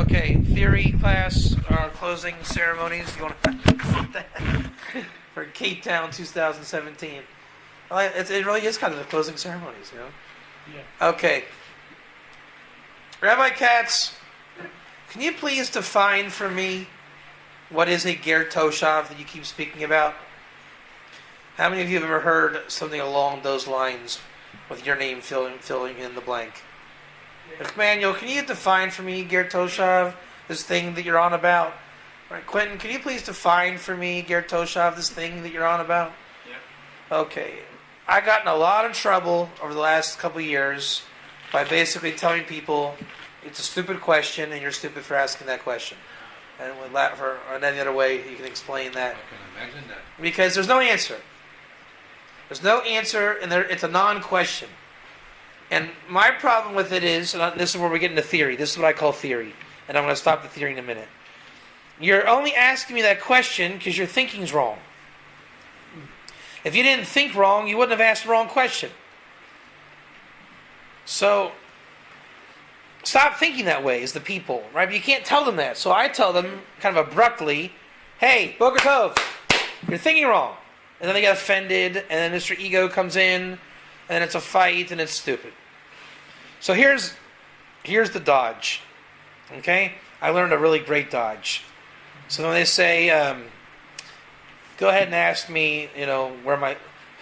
Okay, theory class, closing ceremonies. You want to for Cape Town 2017? It really is kind of the closing ceremonies, you know. Yeah. Okay. Rabbi Katz, can you please define for me what is a ger toshav that you keep speaking about? How many of you have ever heard something along those lines with your name filling in the blank? Emmanuel, can you define for me ger toshav, this thing that you're on about? Right, Quentin, can you please define for me ger toshav, this thing that you're on about? Yeah. Okay. I got in a lot of trouble over the last couple of years by basically telling people it's a stupid question and you're stupid for asking that question. And for any other way you can explain that. I can imagine that. Because there's no answer. There's no answer, and it's a non-question. And my problem with it is, and this is where we get into theory. This is what I call theory. And I'm going to stop the theory in a minute. You're only asking me that question because your thinking's wrong. If you didn't think wrong, you wouldn't have asked the wrong question. So, stop thinking that way as the people, right? But you can't tell them that. So I tell them kind of abruptly, hey, Boker Tov, you're thinking wrong. And then they get offended, and then Mr. Ego comes in, and then it's a fight, and it's stupid. So here's the dodge. Okay? I learned a really great dodge. So when they say, go ahead and ask me,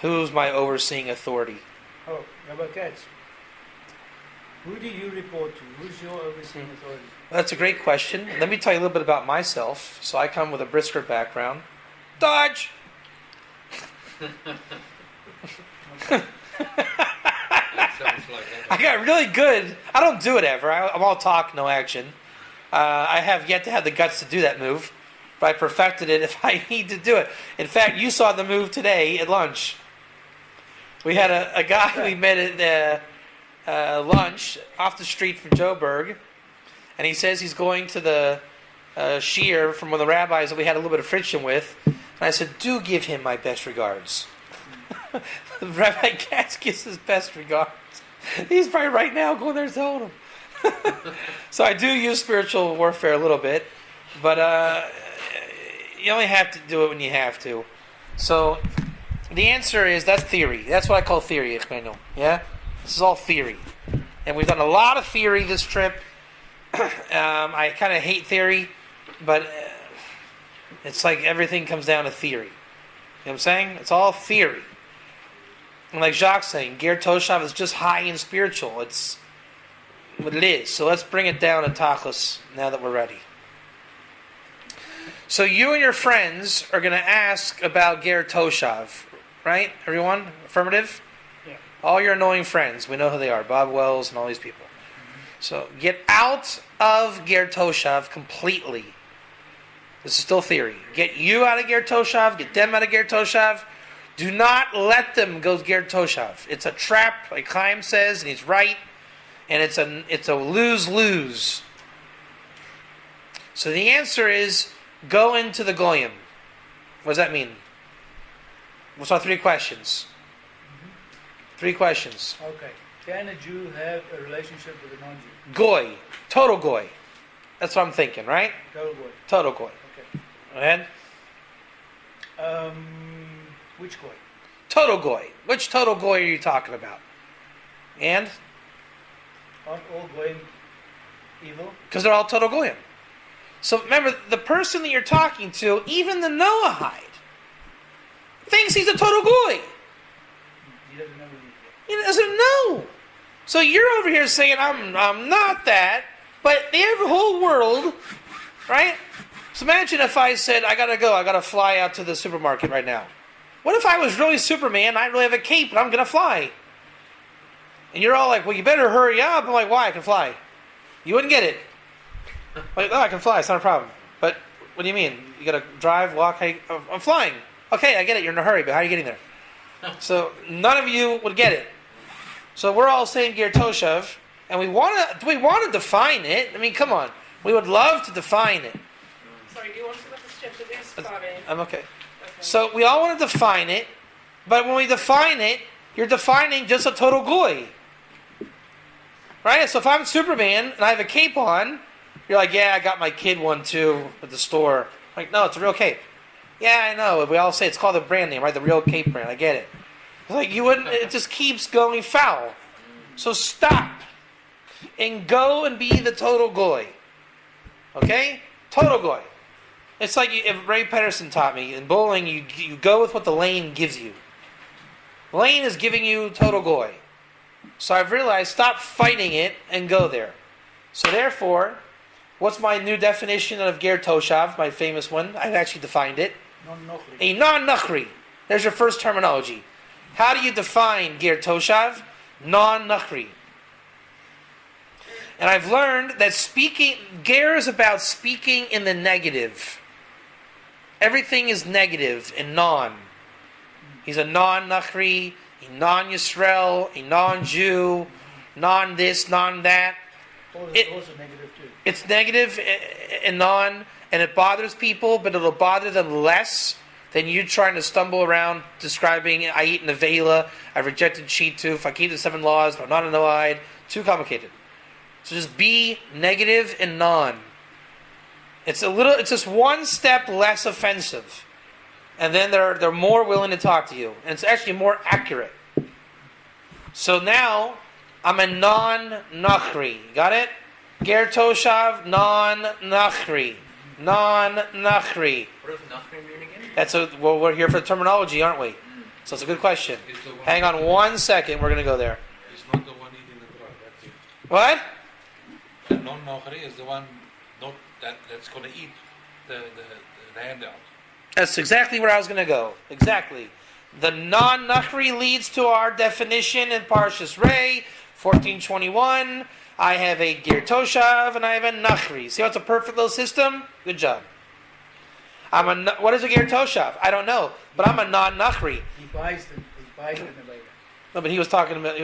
who's my overseeing authority? Oh, Rabbi Katz. Who do you report to? Who's your overseeing authority? Well, that's a great question. Let me tell you a little bit about myself. So I come with a Brisker background. Dodge! I got really good. I don't do it ever. I'm all talk, no action. I have yet to have the guts to do that move, but I perfected it if I need to do it. In fact, you saw the move today at lunch. We had a guy we met at lunch off the street from Joburg, and he says he's going to the shiur from one of the rabbis that we had a little bit of friction with. And I said, do give him my best regards. Rabbi Katz gives his best regards. He's probably right now going there telling him. So I do use spiritual warfare a little bit, but you only have to do it when you have to. So the answer is, that's theory. That's what I call theory, Emmanuel. Yeah? This is all theory. And we've done a lot of theory this trip. I kind of hate theory, but it's like everything comes down to theory. You know what I'm saying? It's all theory. And like Jacques saying, ger toshav is just high and spiritual. It's what it is. So let's bring it down to tachlis now that we're ready. So you and your friends are going to ask about ger toshav, right? Everyone? Affirmative? Yeah. All your annoying friends. We know who they are. Bob Wells and all these people. So get out of ger toshav completely. This is still theory. Get you out of ger toshav. Get them out of ger toshav. Do not let them go ger toshav. It's a trap, like Chaim says, and he's right. And it's a lose-lose. So the answer is, go into the goyim. What does that mean? What's our three questions? Mm-hmm. 3 questions. Okay. Can a Jew have a relationship with a non-Jew? Goy. Total goy. That's what I'm thinking, right? Total goy. Total goy. Okay. Go ahead. Which goy? Total goy. Which total goy are you talking about? And? Aren't all goyim evil? Because they're all total goyim. So remember, the person that you're talking to, even the Noahide, thinks he's a total goy. He doesn't know He doesn't know. So you're over here saying, I'm not that, but the whole world, right? So imagine if I said, I gotta fly out to the supermarket right now. What if I was really Superman, I really have a cape, and I'm gonna fly? And you're all like, well, you better hurry up. I'm like, why? I can fly. You wouldn't get it. Like, oh, I can fly, it's not a problem. But what do you mean? You gotta drive, walk, I'm flying. Okay, I get it, you're in a hurry, but how are you getting there? So none of you would get it. So we're all saying ger toshav, and we want to define it. I mean, come on. We would love to define it. Sorry, do you want to look at the strip that is spotted? I'm okay. So we all want to define it, but when we define it, you're defining just a total goy. Right? So if I'm Superman and I have a cape on, You're like, yeah, I got my kid one too at the store. Like, no, it's a real cape. Yeah, I know. We all say it's called the brand name, right? The real cape brand. I get it. It's like you wouldn't. It just keeps going foul. So stop and go and be the total goy. Okay, total goy. It's like if Ray Pedersen taught me in bowling. You go with what the lane gives you. The lane is giving you total goy. So I've realized stop fighting it and go there. So therefore, what's my new definition of ger toshav? My famous one. I've actually defined it. Non-nochri. A non-nachri. There's your first terminology. How do you define ger toshav? Non-nachri. And I've learned that ger is about speaking in the negative. Everything is negative and non. He's a non-nachri, a non-Yisrael, a non-Jew, non-this, non-that. It's also negative too. It's negative and non, and it bothers people, but it'll bother them less than you trying to stumble around describing, I eat nevela, I rejected cheetoof, I keep the 7 laws, but I'm not a noide. Too complicated. So just be negative and non. It's just one step less offensive. And then they're more willing to talk to you. And it's actually more accurate. So now, I'm a non-nachri. Got it? Ger toshav, non-nachri. Non-nachri. What does nachri mean again? Well, we're here for the terminology, aren't we? So it's a good question. Hang on 1 second, we're going to go there. It's not the one eating the Torah, that's it. What? The non-Nochri is the one that's going to eat the handout. That's exactly where I was going to go. Exactly. The non-nachri leads to our definition in Parshas Rei, 14:21. I have a ger toshav and I have a nachri. See how it's a perfect little system? Good job. What is a ger toshav? I don't know, but I'm a non-nachri. He buys them later. No, but he was talking about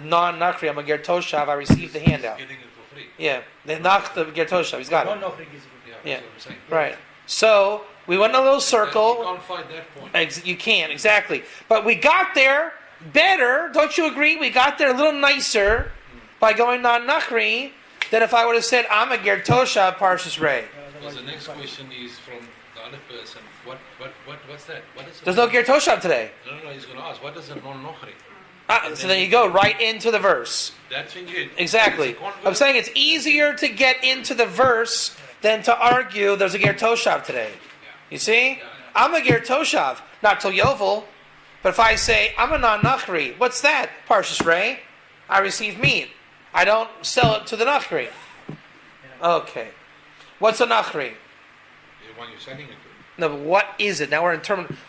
non-nachri. I'm a ger toshav. I received the handout. Getting it for free. Yeah, the ger toshav. He's got it. Non-nochri gives it. Yeah, Yeah. that's what I'm saying. Right. So we went in a little You circle. can't fight that point. You can't, exactly. But we got there better, don't you agree? We got there a little nicer by going non-nachri than if I would have said, I'm a ger toshav Parshas Rei. Because the next question is from the other person. What's that? What is it? There's no ger toshav today. No, he's going to ask, what is a non-Nochri? So then you go right into the verse. That's in you. Exactly. I'm saying it's easier to get into the verse than to argue there's a ger toshav today. You see? I'm a ger toshav, not till Yovel. But if I say, I'm a non-nachri, what's that? Parshas Rei. I receive meat. I don't sell it to the nachri. Okay. What's a nachri? The one you're sending it to. No, but what is it? Now we're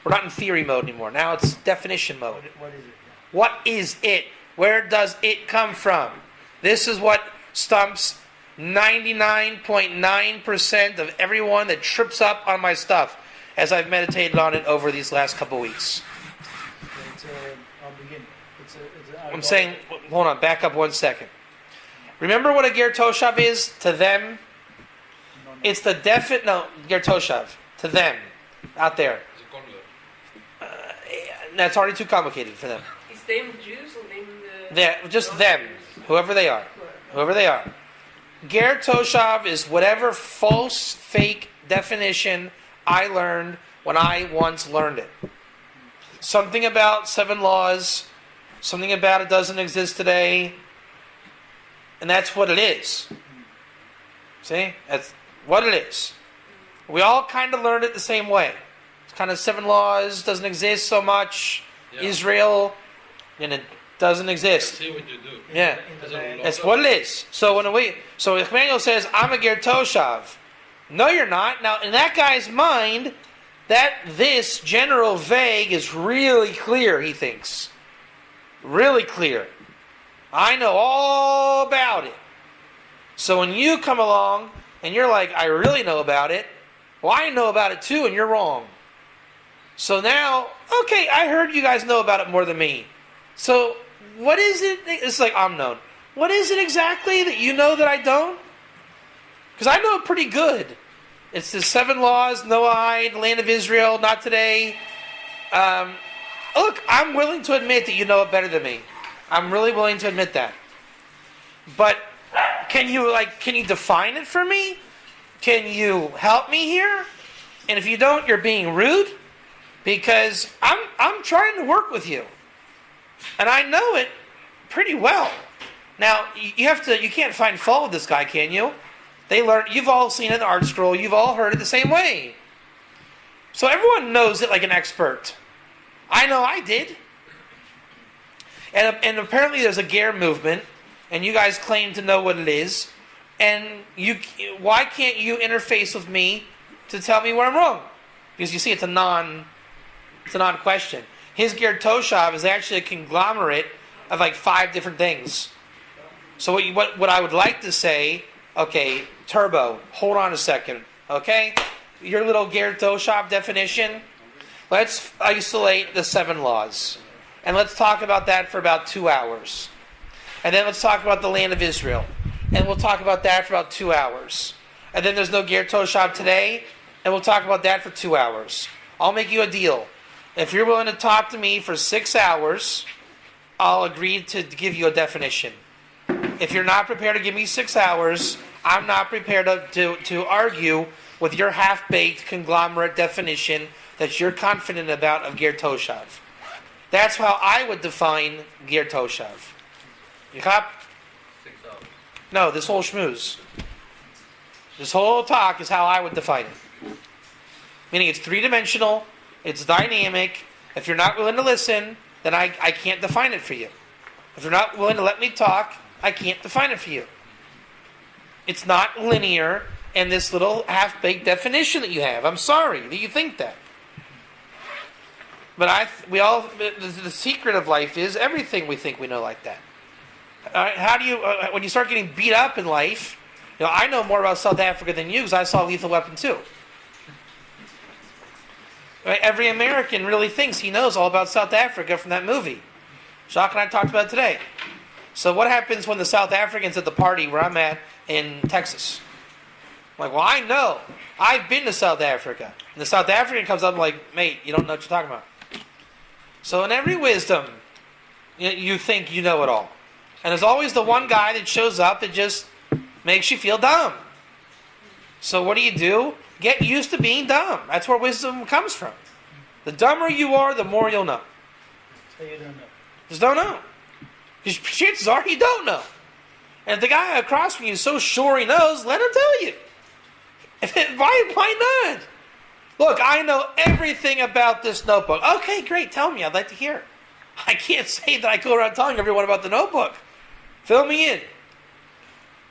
not in theory mode anymore. Now it's definition mode. What is it? What is it? Where does it come from? This is what stumps 99.9% of everyone that trips up on my stuff as I've meditated on it over these last couple weeks. I'll begin. I'm saying, hold on, back up 1 second. Remember what a ger toshav is to them? It's the ger toshav to them out there. It's a convert. That's already too complicated for them. Is them Jews or them the... They're just them, whoever they are. Whoever they are. Ger toshav is whatever false, fake definition I learned when I once learned it. Something about 7 laws, something about it doesn't exist today, and that's what it is. See? That's what it is. We all kind of learned it the same way. It's kind of 7 laws, doesn't exist so much. Yeah. Israel, and it doesn't exist. See what you do. Yeah. There's a lot That's of- what it is. So if Emmanuel says, I'm a ger toshav. No, you're not. Now, in that guy's mind, this general vague is really clear, he thinks. Really clear. I know all about it. So when you come along and you're like, I really know about it, well, I know about it too, and you're wrong. So now, okay, I heard you guys know about it more than me. So what is it? It's like Amnon. What is it exactly that you know that I don't? Because I know it pretty good. It's the 7 laws, Noahide, land of Israel, not today. Look, I'm willing to admit that you know it better than me. I'm really willing to admit that. But Can you define it for me? Can you help me here? And if you don't, you're being rude, because I'm trying to work with you, and I know it pretty well. Now you can't find fault with this guy, can you? You've all seen it in the art scroll. You've all heard it the same way. So everyone knows it like an expert. I know I did. And apparently there's a Ger movement, and you guys claim to know what it is. And why can't you interface with me to tell me where I'm wrong? Because you see, it's a non-question. His Ger Toshav is actually a conglomerate of like 5 different things. So what I would like to say, okay, Turbo, hold on a second, okay? Your little Ger Toshav definition, let's isolate the 7 laws. And let's talk about that for about 2 hours. And then let's talk about the land of Israel. And we'll talk about that for about 2 hours. And then there's no Ger Toshav today, and we'll talk about that for 2 hours. I'll make you a deal. If you're willing to talk to me for 6 hours, I'll agree to give you a definition. If you're not prepared to give me 6 hours, I'm not prepared to argue with your half-baked conglomerate definition that you're confident about of Ger Toshav. That's how I would define Ger Toshav. You cop? 6 hours. No, this whole schmooze. This whole talk is how I would define it. Meaning it's 3-dimensional, it's dynamic. If you're not willing to listen, then I can't define it for you. If you're not willing to let me talk, I can't define it for you. It's not linear in this little half-baked definition that you have. I'm sorry that you think that. But the secret of life is everything we think we know like that. How do you, when you start getting beat up in life, I know more about South Africa than you because I saw Lethal Weapon 2. Right? Every American really thinks he knows all about South Africa from that movie. Jacques and I talked about it today. So what happens when the South Africans at the party where I'm at in Texas? I'm like, well, I know. I've been to South Africa. And the South African comes up and like, mate, you don't know what you're talking about. So in every wisdom, you think you know it all. And there's always the one guy that shows up that just makes you feel dumb. So what do? Get used to being dumb. That's where wisdom comes from. The dumber you are, the more you'll know. So you don't know. Just don't know. Because chances are you don't know. And if the guy across from you is so sure he knows, let him tell you. Why not? Look, I know everything about this notebook. Okay, great. Tell me. I'd like to hear it. I can't say that I go around telling everyone about the notebook. Fill me in.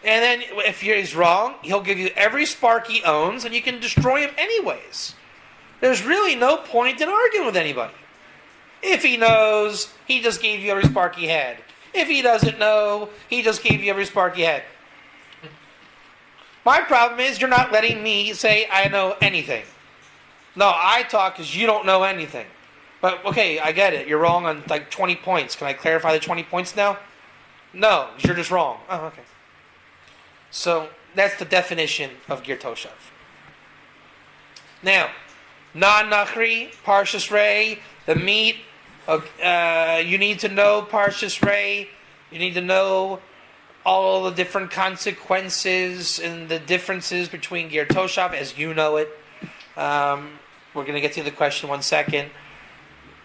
And then if he's wrong, he'll give you every spark he owns, and you can destroy him anyways. There's really no point in arguing with anybody. If he knows, he just gave you every spark he had. If he doesn't know, he just gave you every spark he had. My problem is you're not letting me say I know anything. No, I talk because you don't know anything. But, okay, I get it. You're wrong on like 20 points. Can I clarify the 20 points now? No, you're just wrong. Oh, okay. So, that's the definition of Ger Toshav. Now, non-Nachri, Parshas Rei, the meat, you need to know Parshas Rei. You need to know all the different consequences and the differences between Ger Toshav as you know it. We're going to get to the question in 1 second.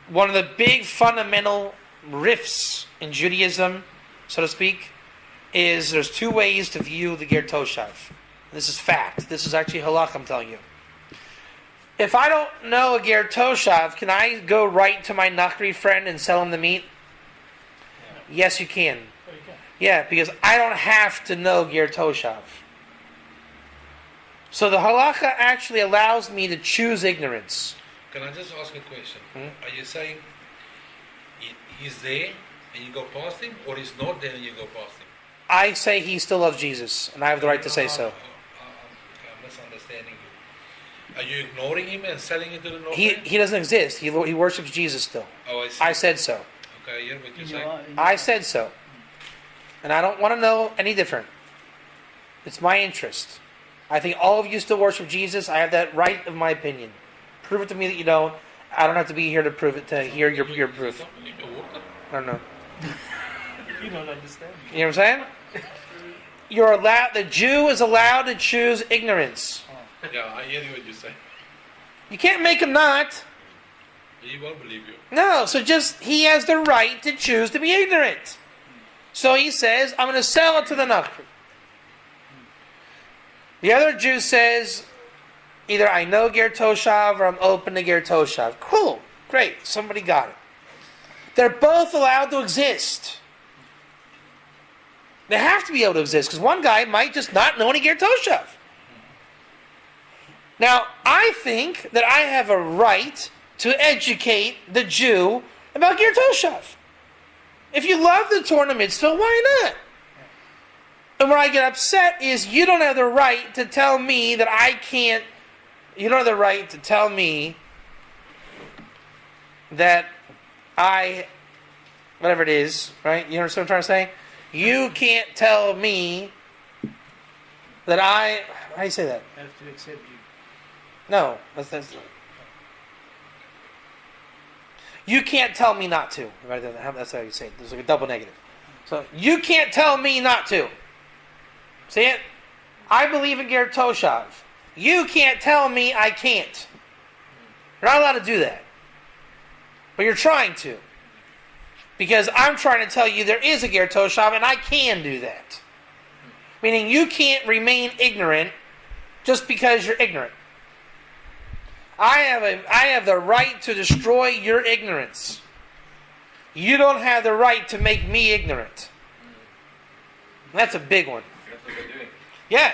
One of the big fundamental rifts in Judaism, so to speak, is there's 2 ways to view the Ger Toshav. This is fact. This is actually halach, I'm telling you. If I don't know a Ger Toshav, can I go right to my Nachri friend and sell him the meat? Yeah. Yes, you can. Oh, you can. Yeah, because I don't have to know Ger Toshav. So the halacha actually allows me to choose ignorance. Can I just ask a question? Are you saying he's there and you go past him, or he's not there and you go past him? I say he still loves Jesus, and I have the right to say so. I'm misunderstanding you. Are you ignoring him and selling it to the North? He doesn't exist. He worships Jesus still. Oh, I see. I said so. Okay, I hear what you're saying. I said so. And I don't want to know any different. It's my interest. I think all of you still worship Jesus. I have that right of my opinion. Prove it to me that you don't. I don't have to be here to prove it, to hear your proof. I don't know. You don't understand. You know what I'm saying? the Jew is allowed to choose ignorance. Yeah, I hear what you say. You can't make him not. He won't believe you. No, so just, he has the right to choose to be ignorant. So he says, I'm going to sell it to the Nachri. The other Jew says, either I know Ger Toshav or I'm open to Ger Toshav. Cool, great, somebody got it. They're both allowed to exist. They have to be able to exist, because one guy might just not know any Ger Toshav. Now, I think that I have a right to educate the Jew about Ger Toshav. If you love the Torah mitzvah, why not? And where I get upset is you don't have the right to tell me that I can't. You don't have the right to tell me that whatever it is, right? You understand what I'm trying to say? You can't tell me that how do you say that? I have to accept you. No, that's you can't tell me not to. Right? That's how you say it. There's like a double negative. So you can't tell me not to. See it? I believe in Ger Toshav. You can't tell me I can't. You're not allowed to do that. But you're trying to. Because I'm trying to tell you there is a Ger Toshav and I can do that. Meaning you can't remain ignorant just because you're ignorant. I have the right to destroy your ignorance. You don't have the right to make me ignorant. And that's a big one. That's what they're doing. Yeah.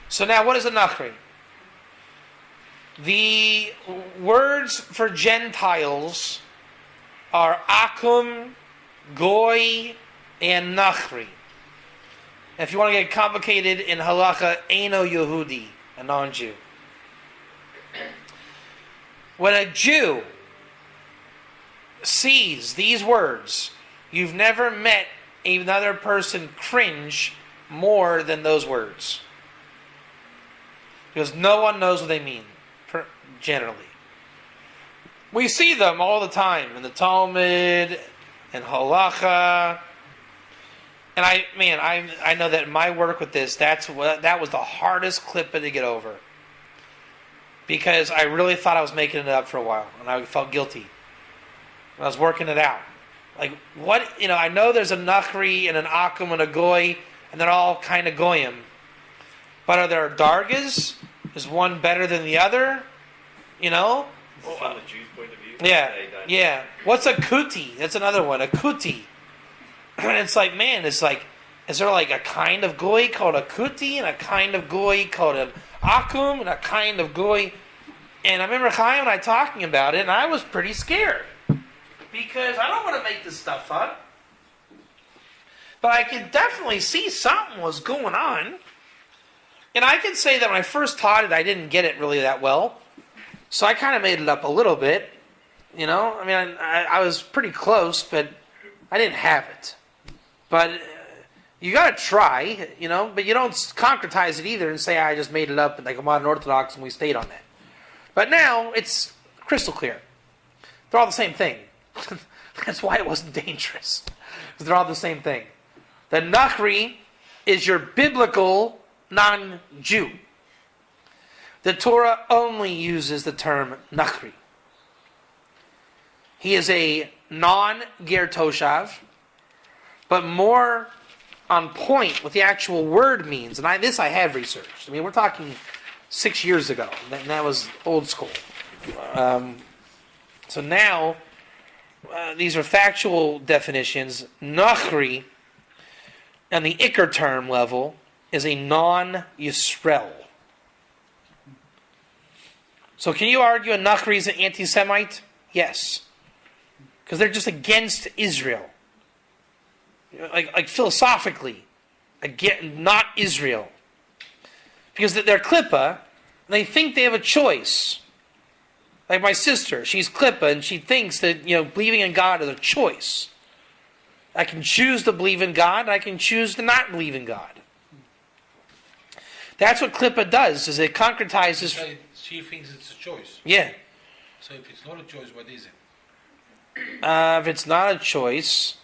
So now what is a Nachri? The words for Gentiles are Akum, Goy, and Nachri. And if you want to get complicated in halacha, Eino Yehudi, a non-Jew. When a Jew sees these words, you've never met another person cringe more than those words. Because no one knows what they mean, generally. We see them all the time in the Talmud, and halacha. And I know that in my work with this, that was the hardest clip to get over. Because I really thought I was making it up for a while, and I felt guilty. And I was working it out. Like, what, I know there's a Nachri and an Akum and a Goy, and they're all kind of Goyim. But are there dargas? Is one better than the other? From the Jews' point of view. Yeah. What's a kuti? That's another one. A kuti. And it's like, is there like a kind of goy called a kuti, and a kind of goy called an akum, and a kind of goy? And I remember Chaim and I talking about it, and I was pretty scared. Because I don't want to make this stuff up. But I can definitely see something was going on. And I can say that when I first taught it, I didn't get it really that well. So I kind of made it up a little bit. I was pretty close, but I didn't have it. But you got to try, but you don't concretize it either and say, I just made it up and like a modern Orthodox and we stayed on that. But now it's crystal clear. They're all the same thing. That's why it wasn't dangerous. Because they're all the same thing. The Nachri is your biblical non-Jew. The Torah only uses the term Nachri. He is a non-Ger Toshav, but more on point what the actual word means. And I have researched. We're talking 6 years ago. And that was old school. So now, these are factual definitions. Nachri, on the Iker term level, is a non-Yisrael. So can you argue a Nachri is an anti-Semite? Yes. Because they're just against Israel. Like philosophically. Again, not Israel. Because they're Klippa, and they think they have a choice. Like my sister, she's Klippa, and she thinks that, believing in God is a choice. I can choose to believe in God, and I can choose to not believe in God. That's what Klippa does, is it concretizes... She thinks it's a choice. Yeah. So if it's not a choice, what is it? If it's not a choice...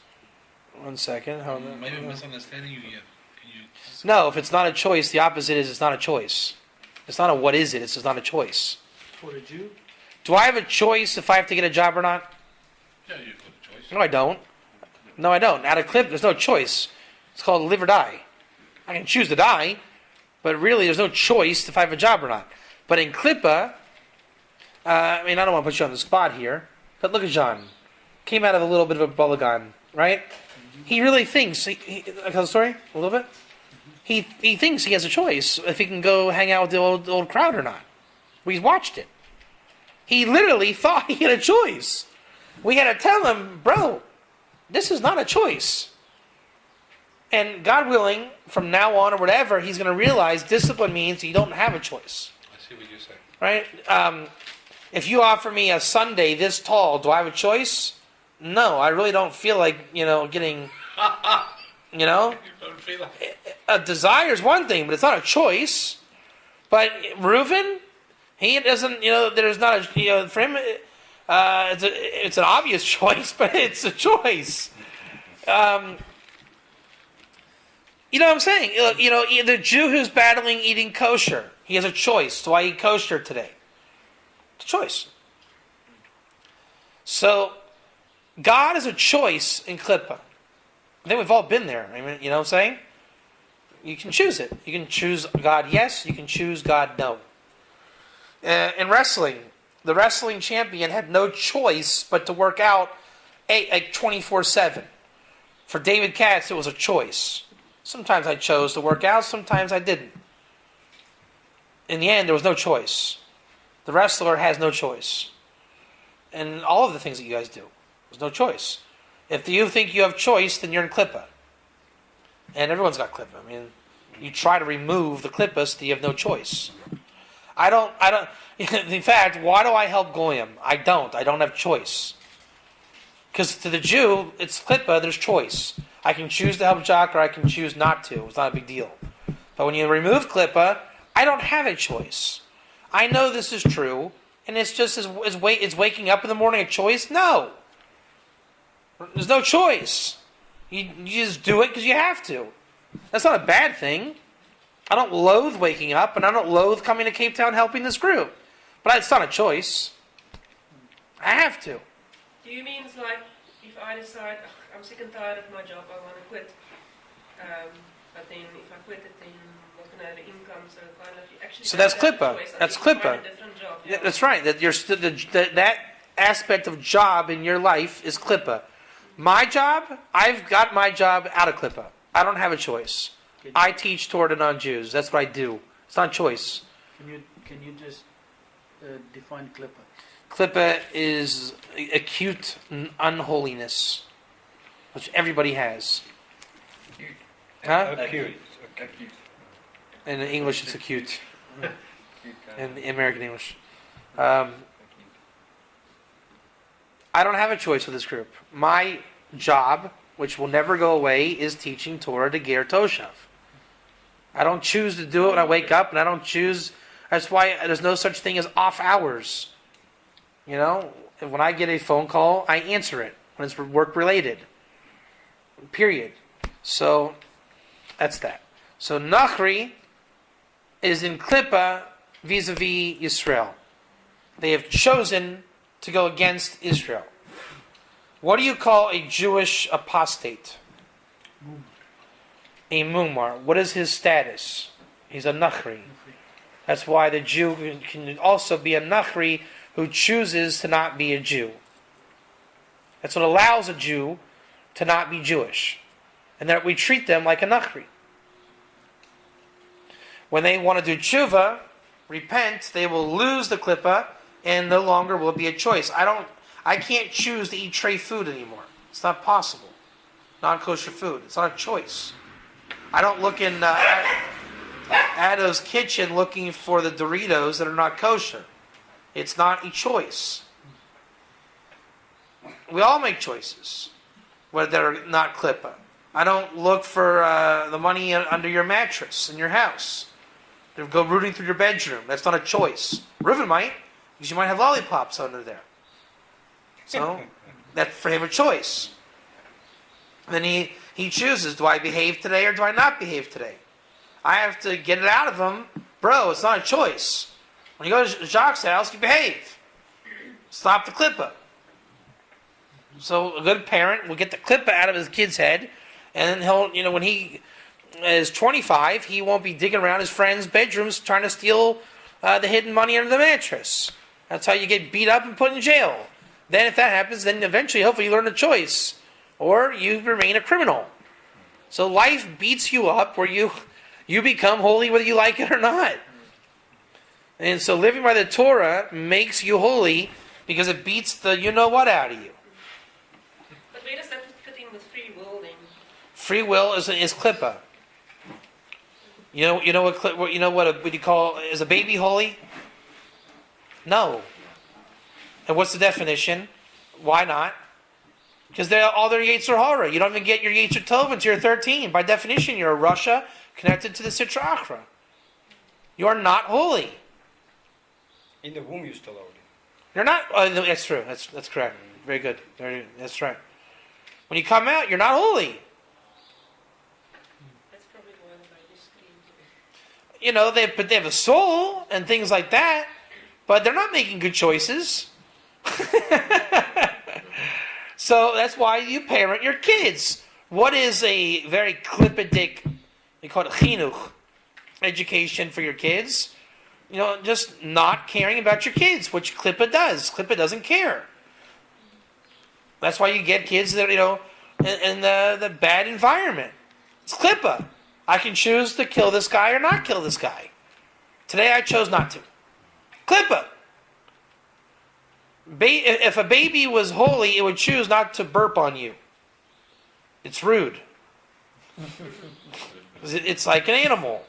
One second, hold on. Maybe I'm misunderstanding you here. No, if it's not a choice, the opposite is it's not a choice. It's not a what is it, it's just not a choice. For a Jew? Do I have a choice if I have to get a job or not? Yeah, you've got a choice. No, I don't. No, I don't. At a clip, there's no choice. It's called live or die. I can choose to die, but really there's no choice if I have a job or not. But in Klippa, I don't want to put you on the spot here, but look at John. Came out of a little bit of a balagan, right? He really thinks, I tell the story a little bit? He thinks he has a choice if he can go hang out with the old crowd or not. We watched it. He literally thought he had a choice. We had to tell him, bro, this is not a choice. And God willing, from now on or whatever, he's going to realize discipline means you don't have a choice. I see what you're saying. Right? If you offer me a sundae this tall, do I have a choice? No, I really don't feel like, getting, You don't feel like a desire is one thing, but it's not a choice. But Reuven, he doesn't, there's not a, for him, it's an obvious choice, but it's a choice. You know what I'm saying? The Jew who's battling eating kosher, he has a choice. Do I eat kosher today? It's a choice. So, God is a choice in Klippa. I think we've all been there. You know what I'm saying? You can choose it. You can choose God yes, you can choose God no. In wrestling, the wrestling champion had no choice but to work out 24/7. For David Katz, it was a choice. Sometimes I chose to work out, sometimes I didn't. In the end, there was no choice. The wrestler has no choice. And all of the things that you guys do, there's no choice. If you think you have choice, then you're in Klippa. And everyone's got Klippa. You try to remove the Klippa so that you have no choice. I don't, in fact, why do I help Goyim? I don't have choice. Because to the Jew, it's Klippa, there's choice. I can choose to help Jock or I can choose not to. It's not a big deal. But when you remove Klippa, I don't have a choice. I know this is true, and it's just, is waking up in the morning a choice? No. There's no choice. You just do it because you have to. That's not a bad thing. I don't loathe waking up, and I don't loathe coming to Cape Town helping this group. But it's not a choice. I have to. Do you mean it's like if I decide I'm sick and tired of my job, I want to quit, but then if I quit it, then I'm not going to have an income, so kind of you actually. So that's don't have a Klippa. choice. I That's need to find Klippa. a different job, Yeah, that's right. That aspect of job in your life is Klippa. My job, I've got my job out of Klippa. I don't have a choice. I teach Torah to non-Jews. That's what I do. It's not a choice. Can you just define Klippa? Klippa is acute unholiness, which everybody has. Huh? Acute. In English, it's acute. In American English. I don't have a choice with this group. My job, which will never go away, is teaching Torah to Ger Toshav. I don't choose to do it when I wake up, and I don't choose. That's why there's no such thing as off hours. When I get a phone call, I answer it when it's work related. Period. So that's that. So Nachri is in Klippa vis-a-vis Yisrael. They have chosen to go against Israel. What do you call a Jewish apostate? A mumar. What is his status? He's a Nachri. That's why the Jew can also be a Nachri who chooses to not be a Jew. That's what allows a Jew to not be Jewish. And that we treat them like a Nachri. When they want to do tshuva, repent, they will lose the Klippa and no longer will it be a choice. I can't choose to eat tray food anymore. It's not possible. Non-kosher food. It's not a choice. I don't look in Addo's kitchen looking for the Doritos that are not kosher. It's not a choice. We all make choices that are not Klippa. I don't look for the money under your mattress in your house. Go rooting through your bedroom. That's not a choice. Reuven might, because you might have lollipops under there. So, that's for him a choice. Then he chooses, do I behave today or do I not behave today? I have to get it out of him. Bro, it's not a choice. When you go to Jacques' house, you behave. Stop the klippa. So a good parent will get the klippa out of his kid's head, and then he'll, when he is 25, he won't be digging around his friends' bedrooms trying to steal the hidden money under the mattress. That's how you get beat up and put in jail. Then if that happens, then eventually, hopefully, you learn a choice. Or you remain a criminal. So life beats you up where you become holy whether you like it or not. And so living by the Torah makes you holy because it beats the you-know-what out of you. But where does that fit in with free will then? Free will is klippa. You know what you call, is a baby holy? No. And what's the definition? Why not? Because all their Yetzer Hara. You don't even get your Yetzer Tov until you're 13. By definition, you're a Russia connected to the Sitra Achra. You are not holy. In the womb, you're still holy. You're not. Oh, that's true. That's correct. Very good. That's right. When you come out, you're not holy. That's probably why the baby's screaming. But they have a soul and things like that. But they're not making good choices. So that's why you parent your kids. What is a very klippidik, they call it chinuch, education for your kids? Just not caring about your kids, which klippa does. Klippa doesn't care. That's why you get kids that, in the bad environment. It's klippa. I can choose to kill this guy or not kill this guy. Today I chose not to. Klippa. If a baby was holy, it would choose not to burp on you. It's rude. It's like an animal.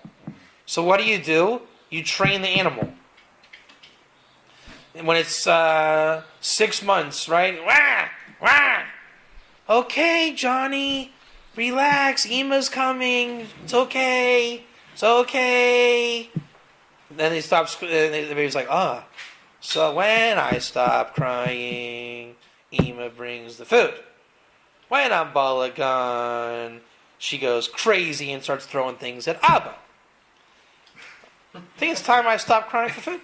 So what do? You train the animal. And when it's 6 months, right? Wah! Wah! Okay, Johnny, relax. Ema's coming. It's okay. It's okay. Then he stops. The baby's like, ah. So when I stop crying, Ema brings the food. When I'm balagan, she goes crazy and starts throwing things at Abba. I think it's time I stop crying for food.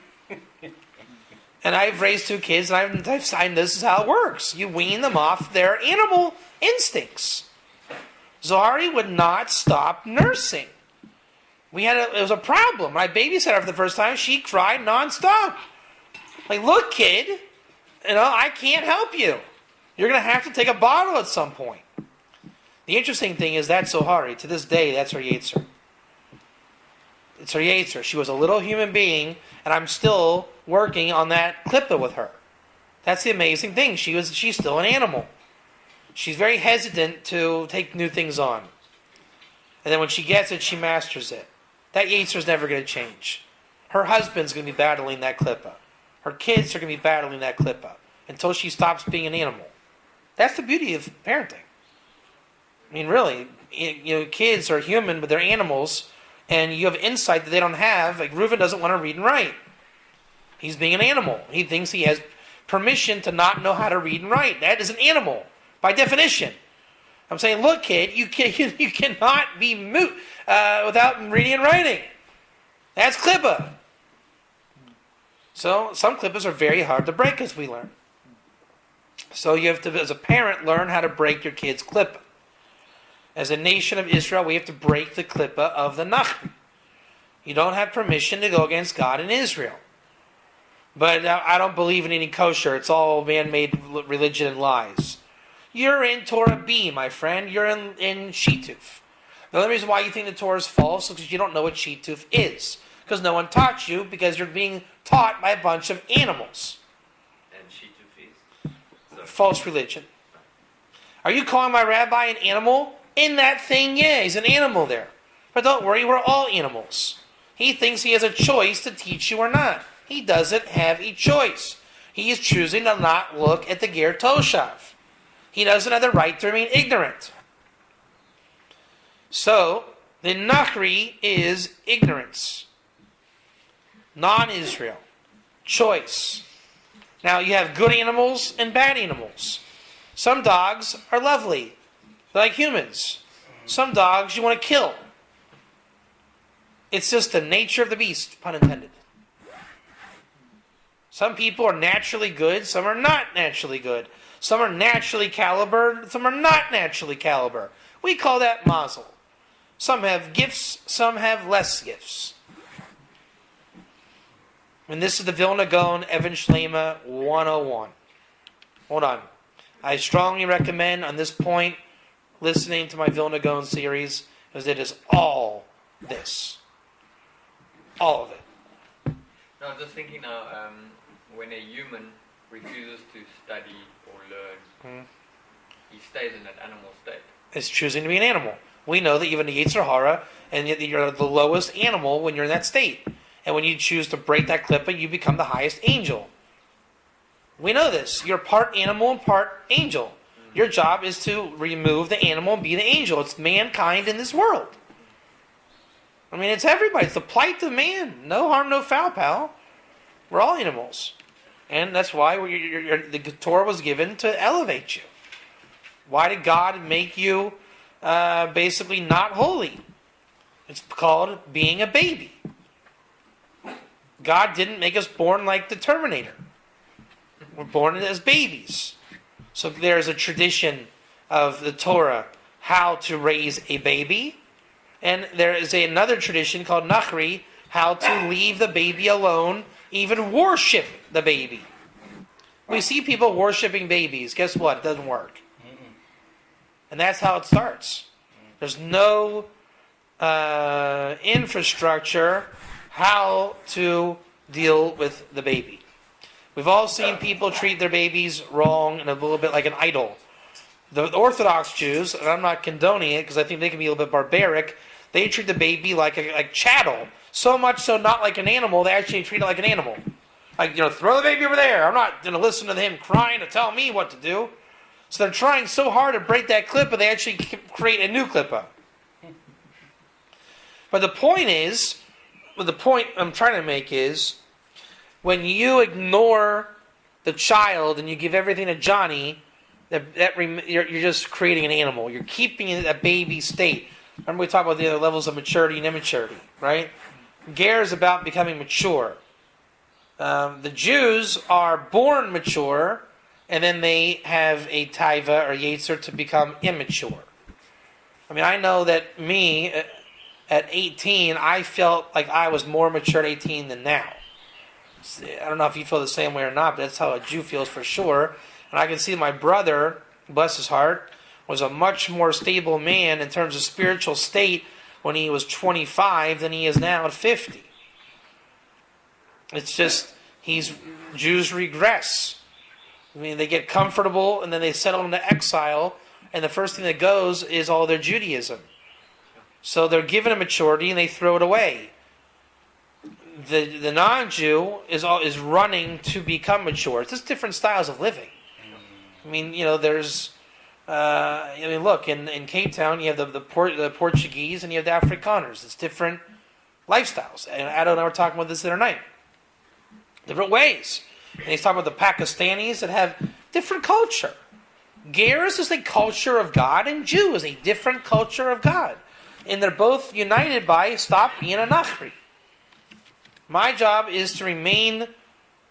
And I've raised 2 kids, and I've signed this is how it works. You wean them off their animal instincts. Zari would not stop nursing. It was a problem. I babysat her for the first time. She cried nonstop. Like, look, kid, I can't help you. You're going to have to take a bottle at some point. The interesting thing is that Zohari, to this day, that's her Yetzer. It's her Yetzer. She was a little human being, and I'm still working on that klippa with her. That's the amazing thing. She's still an animal. She's very hesitant to take new things on. And then when she gets it, she masters it. That Yetzer is never going to change. Her husband's going to be battling that klippa. Her kids are going to be battling that klippa until she stops being an animal. That's the beauty of parenting. I mean, really, kids are human, but they're animals, and you have insight that they don't have. Like, Reuven doesn't want to read and write. He's being an animal. He thinks he has permission to not know how to read and write. That is an animal, by definition. I'm saying, look, kid, you cannot be mute without reading and writing. That's klippa. So some klippas are very hard to break, as we learn. So you have to, as a parent, learn how to break your kid's klippa. As a nation of Israel, we have to break the klippa of the Nachri. You don't have permission to go against God in Israel. But I don't believe in eating kosher. It's all man-made religion and lies. You're in Torah B, my friend. You're in Shituf. The only reason why you think the Torah is false is because you don't know what Shituf is. Because no one taught you, because you're being taught by a bunch of animals. And Shitufis. False religion. Are you calling my rabbi an animal? In that thing, yeah, he's an animal there. But don't worry, we're all animals. He thinks he has a choice to teach you or not. He doesn't have a choice. He is choosing to not look at the Ger Toshav. He doesn't have the right to remain ignorant. So, the Nachri is ignorance. Non-Israel. Choice. Now, you have good animals and bad animals. Some dogs are lovely. They're like humans. Some dogs you want to kill. It's just the nature of the beast, pun intended. Some people are naturally good, some are not naturally good. Some are naturally caliber, some are not naturally caliber. We call that mazel. Some have gifts, some have less gifts. And this is the Vilna Gaon Evan Shlema 101. Hold on. I strongly recommend on this point listening to my Vilna Gaon series, because it is all this. All of it. No, I'm just thinking now, when a human refuses to study or learn, he stays in that animal state. It's choosing to be an animal. We know that even the Yetzer Hara, and yet you're the lowest animal when you're in that state. And when you choose to break that klippa, you become the highest angel. We know this. You're part animal and part angel. Your job is to remove the animal and be the angel. It's mankind in this world. I mean, it's everybody. It's the plight of man. No harm, no foul, pal. We're all animals. And that's why the Torah was given to elevate you. Why did God make you basically not holy? It's called being a baby. God didn't make us born like the Terminator. We're born as babies. So there's a tradition of the Torah, how to raise a baby. And there is another tradition called Nachri, how to leave the baby alone, even worship the baby. We see people worshiping babies. Guess what? It doesn't work. And that's how it starts. There's no infrastructure how to deal with the baby. We've all seen people treat their babies wrong and a little bit like an idol. The Orthodox Jews, and I'm not condoning it because I think they can be a little bit barbaric, they treat the baby like chattel. So much so not like an animal, they actually treat it like an animal. Like, throw the baby over there. I'm not going to listen to him crying to tell me what to do. So they're trying so hard to break that klippa, they actually create a new klippa. But the point I'm trying to make is, when you ignore the child and you give everything to Johnny, you're just creating an animal. You're keeping it a baby state. Remember we talked about the other levels of maturity and immaturity, right? Ger is about becoming mature. The Jews are born mature, and then they have a taiva or yetzer to become immature. I mean, I know that me, at 18, I felt like I was more mature at 18 than now. I don't know if you feel the same way or not, but that's how a Jew feels for sure. And I can see my brother, bless his heart, was a much more stable man in terms of spiritual state when he was 25 than he is now at 50. It's just, Jews regress. I mean, they get comfortable and then they settle into exile, and the first thing that goes is all their Judaism. So they're given a maturity and they throw it away. The non-Jew is running to become mature. It's just different styles of living. I mean, there's... look, in Cape Town, you have the Portuguese and you have the Afrikaners. It's different lifestyles. And Addo and I were talking about this the other night. Different ways. And he's talking about the Pakistanis that have different culture. Geras is a culture of God, and Jew is a different culture of God. And they're both united by stop being a Nachri. My job is to remain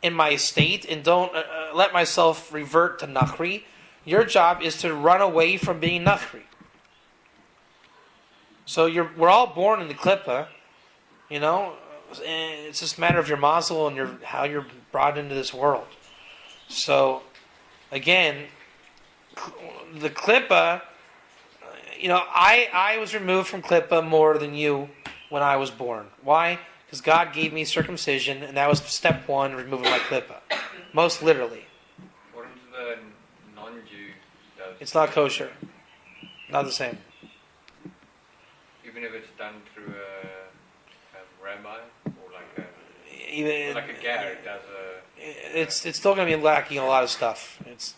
in my state and don't let myself revert to Nachri. Your job is to run away from being Nachri. So we're all born in the klippa, It's just a matter of your mazel and how you're brought into this world. So, again, the klippa, I was removed from klippa more than you when I was born. Why? Because God gave me circumcision, and that was step one, removing my klippa. Most literally. What if the non-Jew does? It's not kosher. Not the same. Even if it's done through a rabbi or like a Even, like a ger, it does a... It's still going to be lacking a lot of stuff. It's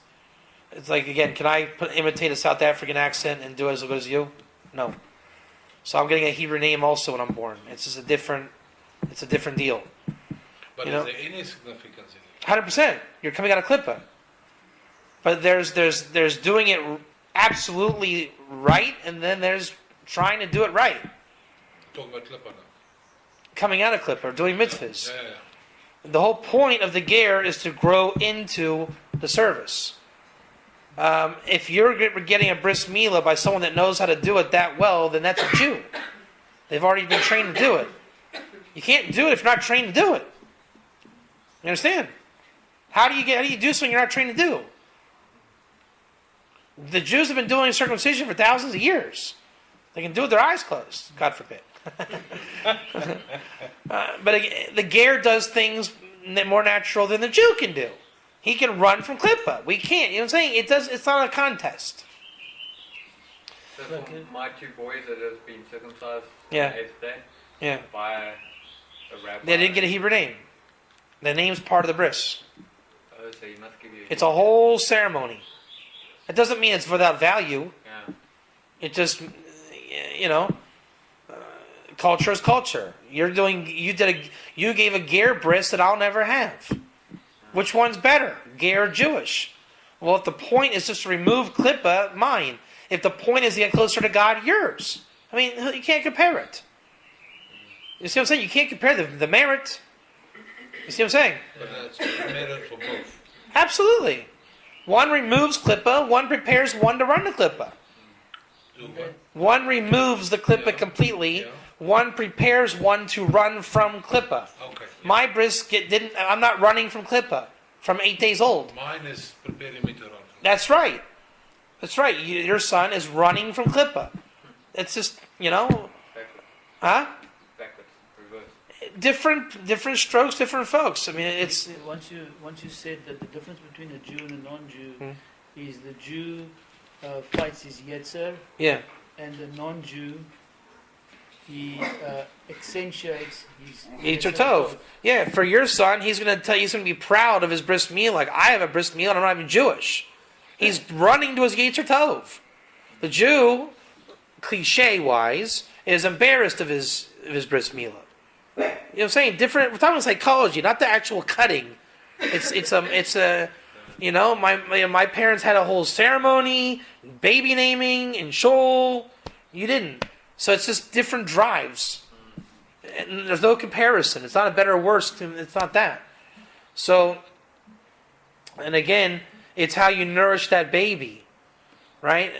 like, again, can I imitate a South African accent and do it as good as you? No. So I'm getting a Hebrew name also when I'm born. It's just a different deal. But is there any significance in it? 100%. You're coming out of klippa. But there's doing it absolutely right, and then there's trying to do it right. Talk about clipper now. Coming out of Clipper, doing mitzvahs. Yeah. The whole point of the ger is to grow into the service. If you're getting a bris milah by someone that knows how to do it that well, then that's a Jew. They've already been trained to do it. You can't do it if you're not trained to do it. You understand? How do you do something you're not trained to do? The Jews have been doing circumcision for thousands of years. They can do it with their eyes closed. God forbid. But the ger does things more natural than the Jew can do. He can run from klippa. We can't. You know what I'm saying? It's not a contest. So for my 2 boys that have been circumcised Yeah. on the 8th day Yeah. by a rabbi. They didn't get a Hebrew name. The name's part of the bris. Oh, so he must give you It's a whole ceremony. It doesn't mean it's without value. Yeah. It just, culture is culture. You gave a ger bris that I'll never have. Which one's better, ger or Jewish? Well, if the point is just to remove klippa, mine. If the point is to get closer to God, yours. I mean, you can't compare it. You see what I'm saying? You can't compare the merit. You see what I'm saying? But that's merit for both. Absolutely. One removes klippa, one prepares one to run the klippa. Do what? One removes the klippa Yeah. completely. Yeah. One prepares one to run from klippa. Okay. My bris I'm not running from klippa from 8 days old. Mine is preparing me to run. That's right. That's right. Your son is running from klippa. It's just, backwards, huh? backwards, reverse. Different strokes, different folks. I mean, it's Once you said that the difference between a Jew and a non-Jew is the Jew fights his yetzer, yeah. and the non-Jew he accentuates his Yetzer tov. Yeah, for your son, he's going to be proud of his bris milah. Like, I have a bris milah and I'm not even Jewish. He's running to his Yetzer tov. The Jew, cliche-wise, is embarrassed of his bris milah. You know what I'm saying? Different. We're talking psychology, not the actual cutting. My parents had a whole ceremony, baby naming, and shul. You didn't. So it's just different drives. And there's no comparison. It's not a better or worse. It's not that. So, and again, it's how you nourish that baby, right?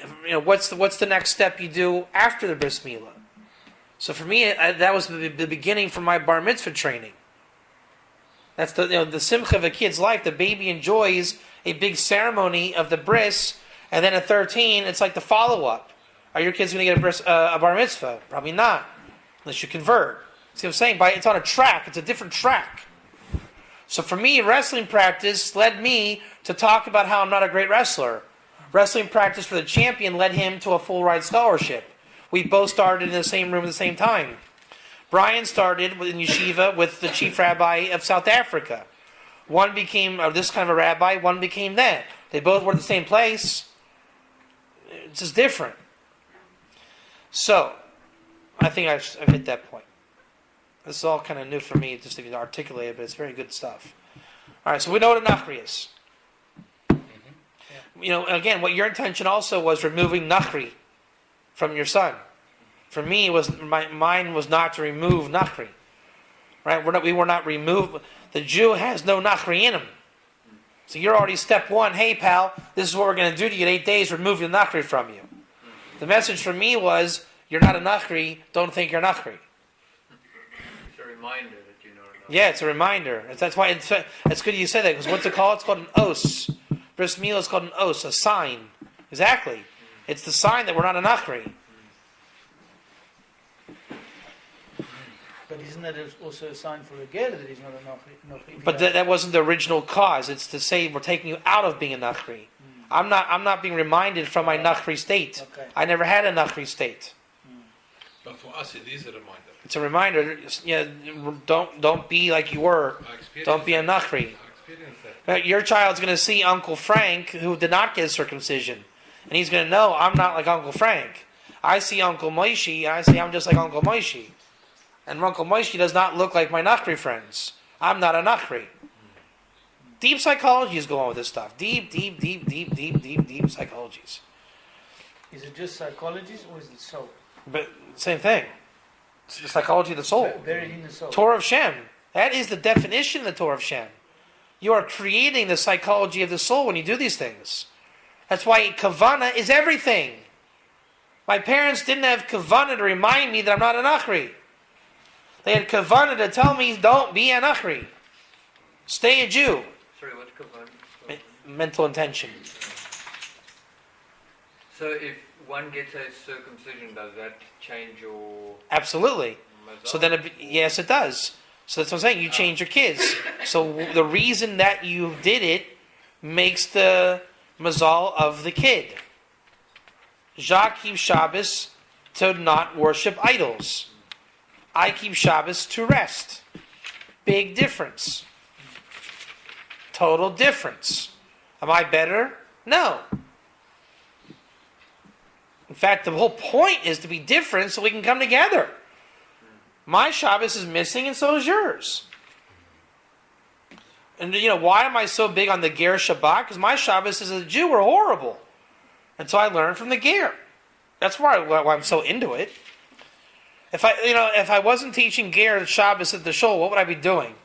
What's the next step you do after the bris milah? So for me, that was the beginning for my bar mitzvah training. That's the simcha of a kid's life. The baby enjoys a big ceremony of the bris, and then at 13, it's like the follow-up. Are your kids going to get a bar mitzvah? Probably not, unless you convert. See what I'm saying? It's on a track. It's a different track. So for me, wrestling practice led me to talk about how I'm not a great wrestler. Wrestling practice for the champion led him to a full ride scholarship. We both started in the same room at the same time. Brian started in yeshiva with the chief rabbi of South Africa. One became this kind of a rabbi, one became that. They both were at the same place. It's just different. So, I think I've hit that point. This is all kind of new for me just to articulate it, but it's very good stuff. All right, so we know what a nachri is. Again, what your intention also was removing nachri from your son. For me, mine was not to remove nachri. Right? We were not removed. The Jew has no nachri in him. So you're already step one. Hey, pal, this is what we're going to do to you in 8 days. Remove the nachri from you. The message for me was, you're not a nachri. Don't think you're nachri. It's a reminder that you know. Yeah, it's a reminder. That's why it's good you say that, because what's it called? It's called an os. Bris milah is called an os, a sign. Exactly. It's the sign that we're not a nachri. But isn't that also a sign for a ger that he's not a nachri? But that wasn't the original cause. It's to say we're taking you out of being a nachri. I'm not being reminded from my nachri state. Okay. I never had a nachri state. But for us, it is a reminder. It's a reminder. Don't be like you were. I experienced Don't be a that. nachri. I experienced that. Your child's going to see Uncle Frank, who did not get circumcision, and he's going to know I'm not like Uncle Frank. I see Uncle Moshe, and I say I'm just like Uncle Moshe. And Uncle Moshe does not look like my nachri friends. I'm not a nachri. Deep psychology is going on with this stuff. Deep psychologies. Is it just psychologists or is it soul? But same thing. It's the psychology of the soul. Buried in the soul. Torah of Shem. That is the definition of the Torah of Shem. You are creating the psychology of the soul when you do these things. That's why kavana is everything. My parents didn't have kavana to remind me that I'm not an achri. They had kavana to tell me, don't be an achri. Stay a Jew. Sorry, what's kavan? Mental intention. So if one gets a circumcision, does that change your Absolutely. mazal? So then, yes, it does. So that's what I'm saying. You change your kids. So the reason that you did it makes the mazal of the kid. Jacques keeps Shabbos to not worship idols. I keep Shabbos to rest. Big difference. Total difference. Am I better? No. In fact, the whole point is to be different so we can come together. My Shabbos is missing and so is yours. And why am I so big on the Ger Shabbat? Because my Shabbos as a Jew were horrible. Until I learned from the Ger. That's why I'm so into it. If I wasn't teaching Ger the Shabbos at the shul, what would I be doing?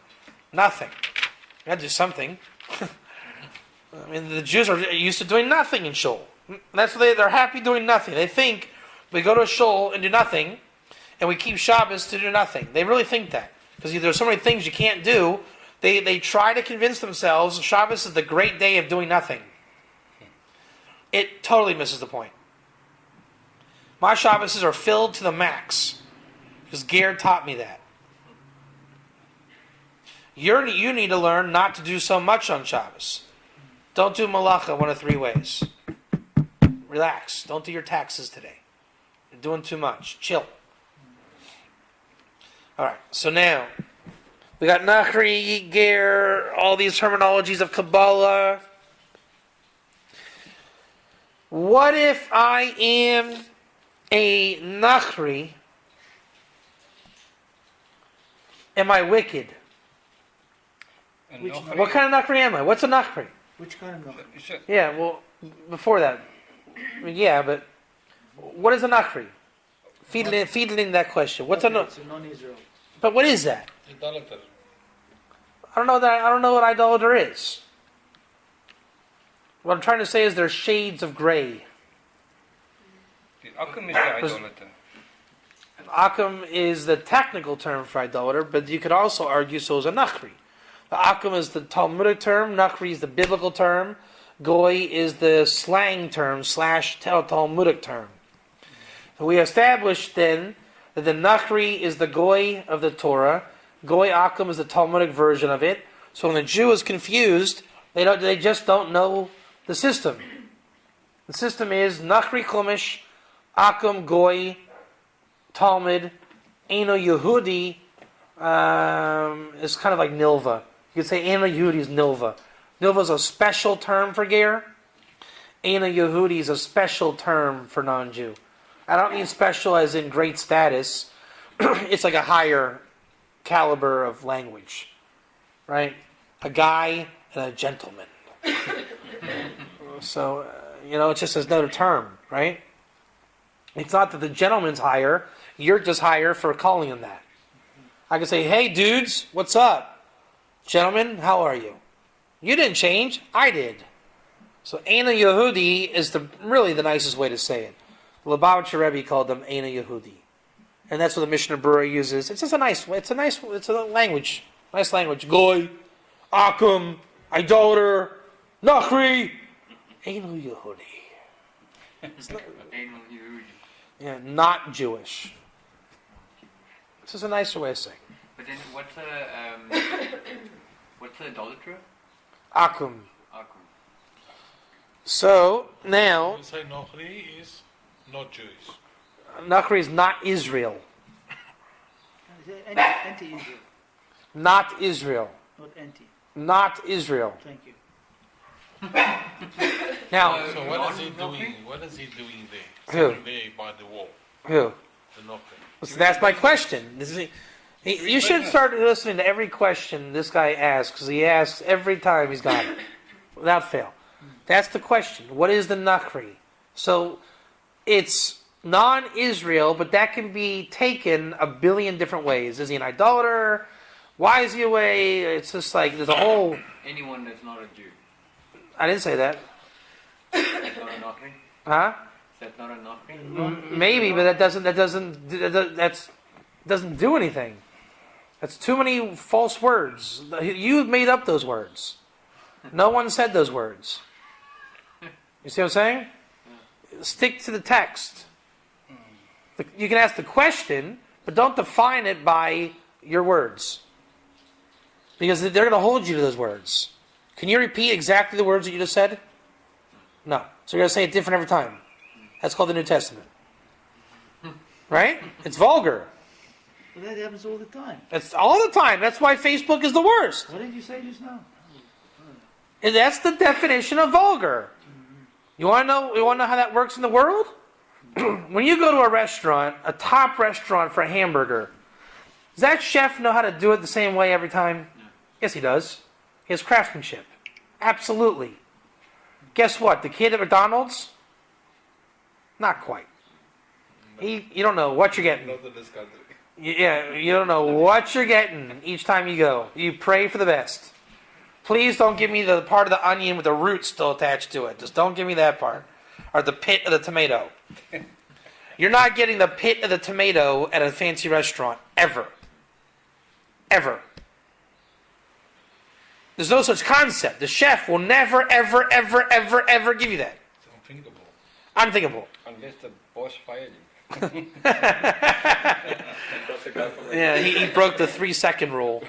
Nothing. I gotta do something. I mean, the Jews are used to doing nothing in shul. That's what they're happy doing nothing. They think we go to a shul and do nothing, and we keep Shabbos to do nothing. They really think that. Because there's so many things you can't do. They try to convince themselves Shabbos is the great day of doing nothing. It totally misses the point. My Shabbos are filled to the max. Because Ger taught me that. You need to learn not to do so much on Shabbos. Don't do malacha one of three ways. Relax. Don't do your taxes today. You're doing too much. Chill. Alright, so now we got Nachri, Ger, all these terminologies of Kabbalah. What if I am a Nachri? Am I wicked? And Which- Nochri- What kind of Nachri am I? What's a Nachri? Which kind of knowledge? It's a- Yeah, well, before that. I mean, yeah, but what is a Nachri? Feed in that question. What's a Okay, no? it's a non-Israel. But what is that? Idolater. I don't know what idolater is. What I'm trying to say is there's shades of gray. The Akum is the idolater. Akum is the technical term for idolater, but you could also argue so is a Nachri. The Akum is the Talmudic term, Nachri is the biblical term, Goy is the slang term / Talmudic term. So we established then that the Nachri is the Goy of the Torah, Goy Akum is the Talmudic version of it. So when the Jew is confused, they just don't know the system. The system is Nachri Chumash, Akum Goy, Talmud, Eino Yehudi is kind of like Nilva. You could say Eino Yehudi is Nilva. Nilva is a special term for Ger. Eino Yehudi is a special term for non-Jew. I don't mean special as in great status. It's like a higher caliber of language. Right? A guy and a gentleman. So, it's just another term, right? It's not that the gentleman's higher. You're just higher for calling him that. I can say, hey, dudes, what's up? Gentlemen, how are you? You didn't change. I did. So, Eino Yehudi is really the nicest way to say it. Lubavitcher Rebbe called them Eino Yehudi. And that's what the Mishnah Berurah uses. It's just it's a language. Nice language. Goy, Akum, idolater, Nachri, Eino Yehudi. It's not, Anal Yehudi. yeah, not Jewish. This is a nicer way of saying. But then what's the idolater? Akum. Akum. So, now, You say Nochri is not Jewish. Nachri is not Israel. Anti-Israel, Not Israel. not anti. Not Israel. Thank you. Now, So what is he doing? What is he doing there? Who? Sitting there by the wall. who? The Nochri. So that's my question. You should start listening to every question this guy asks, because he asks every time he's got it, without fail. That's the question. What is the Nachri? So, it's non-Israel, but that can be taken a billion different ways. Is he an idolater? Why is he away? It's just like there's a whole. Anyone that's not a Jew. I didn't say that. That's not a knocking. Huh? That's not a knocking. Maybe, but that doesn't do anything. That's too many false words. You made up those words. No one said those words. You see what I'm saying? Stick to the text. You can ask the question, but don't define it by your words. Because they're going to hold you to those words. Can you repeat exactly the words that you just said? No. So you're going to say it different every time. That's called the New Testament. Right? It's vulgar. But that happens all the time. It's all the time. That's why Facebook is the worst. What did you say just now? And that's the definition of vulgar. You want to know? You want to know how that works in the world? When you go to a restaurant, a top restaurant for a hamburger, does that chef know how to do it the same way every time? No. Yes, he does. He has craftsmanship. Absolutely. Guess what? The kid at McDonald's? Not quite. You don't know what you're getting. Not in this country. Yeah, you don't know what you're getting each time you go. You pray for the best. Please don't give me the part of the onion with the root still attached to it. Just don't give me that part. Or the pit of the tomato. You're not getting the pit of the tomato at a fancy restaurant. Ever. Ever. There's no such concept. The chef will never, ever, ever, ever, ever give you that. It's unthinkable. Unthinkable. Unless the boss fired him. Yeah, he broke the 3-second rule.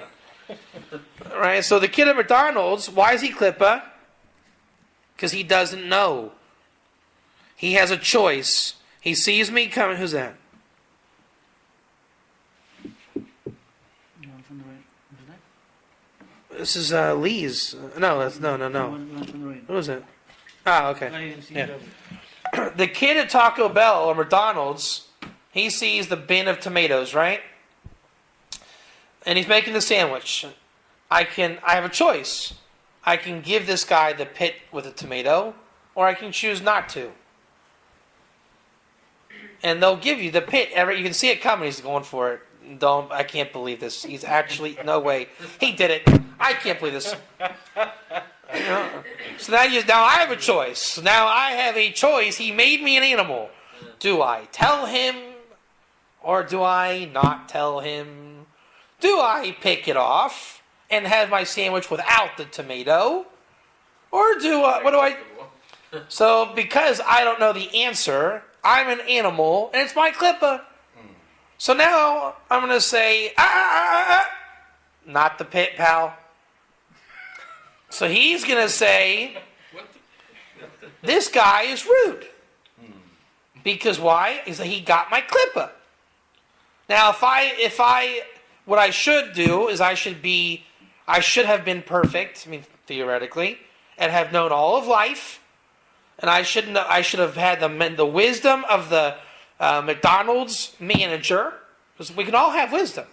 Right, so the kid at McDonald's, why is he klippa? Because he doesn't know. He has a choice. He sees me coming. Who's that? One from the right. Who's that? This is Lee's. No, that's no. One from the right. Who is it? Ah, okay. IMCW. The kid at Taco Bell or McDonald's, he sees the bin of tomatoes, right? And he's making the sandwich. I have a choice. I can give this guy the pit with a tomato, or I can choose not to. And they'll give you the pit. You can see it coming. He's going for it. I can't believe this. He's actually, no way. He did it. I can't believe this. You know? So now I have a choice. Now I have a choice. He made me an animal. Do I tell him or do I not tell him? Do I pick it off and have my sandwich without the tomato? Or what do I... So because I don't know the answer, I'm an animal and it's my klippa. So now I'm going to say, not the pit, pal. So he's going to say, this guy is rude. Because why? Is that he got my klippa. Now, what I should do is I should have been perfect, theoretically, and have known all of life. And I should have had the wisdom of the McDonald's manager, because we can all have wisdom.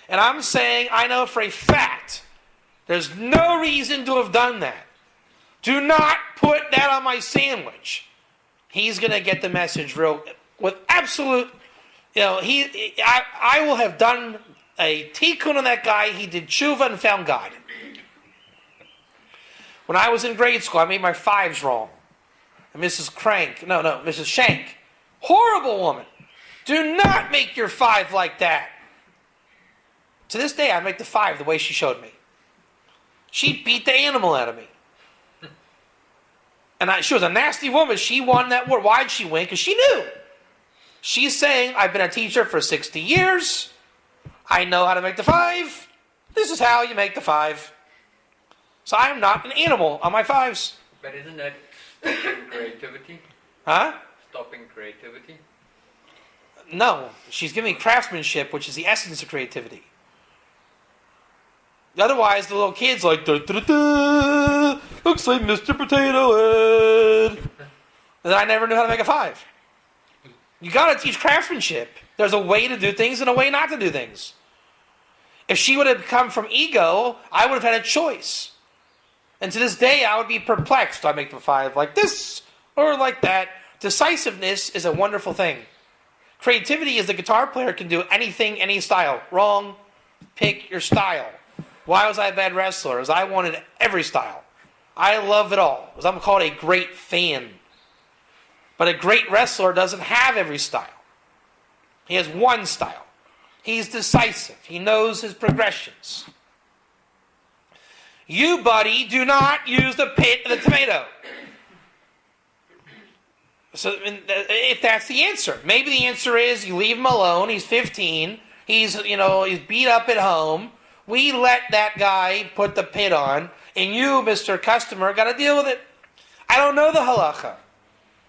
And I'm saying, I know for a fact, there's no reason to have done that. Do not put that on my sandwich. He's going to get the message with absolute, I will have done a tikkun on that guy. He did tshuva and found God. When I was in grade school, I made my 5s wrong. And Mrs. Shank, horrible woman. Do not make your 5 like that. To this day, I make the 5 the way she showed me. She beat the animal out of me. And she was a nasty woman. She won that war. Why did she win? Because she knew. She's saying, I've been a teacher for 60 years. I know how to make the 5. This is how you make the 5. So I am not an animal on my 5s. But isn't that stopping creativity? Huh? Stopping creativity? No. She's giving me craftsmanship, which is the essence of creativity. Otherwise, the little kid's like, da, da, da, looks like Mr. Potato Head. And I never knew how to make a 5. You got to teach craftsmanship. There's a way to do things and a way not to do things. If she would have come from ego, I would have had a choice. And to this day, I would be perplexed. Do I make the 5 like this or like that? Decisiveness is a wonderful thing. Creativity is the guitar player can do anything, any style. Wrong. Pick your style. Why was I a bad wrestler? Because I wanted every style. I love it all. Because I'm called a great fan. But a great wrestler doesn't have every style. He has one style. He's decisive. He knows his progressions. You, buddy, do not use the pit of the tomato. So, if that's the answer, maybe the answer is you leave him alone. He's 15. He's beat up at home. We let that guy put the pit on, and you, Mr. Customer, got to deal with it. I don't know the halacha.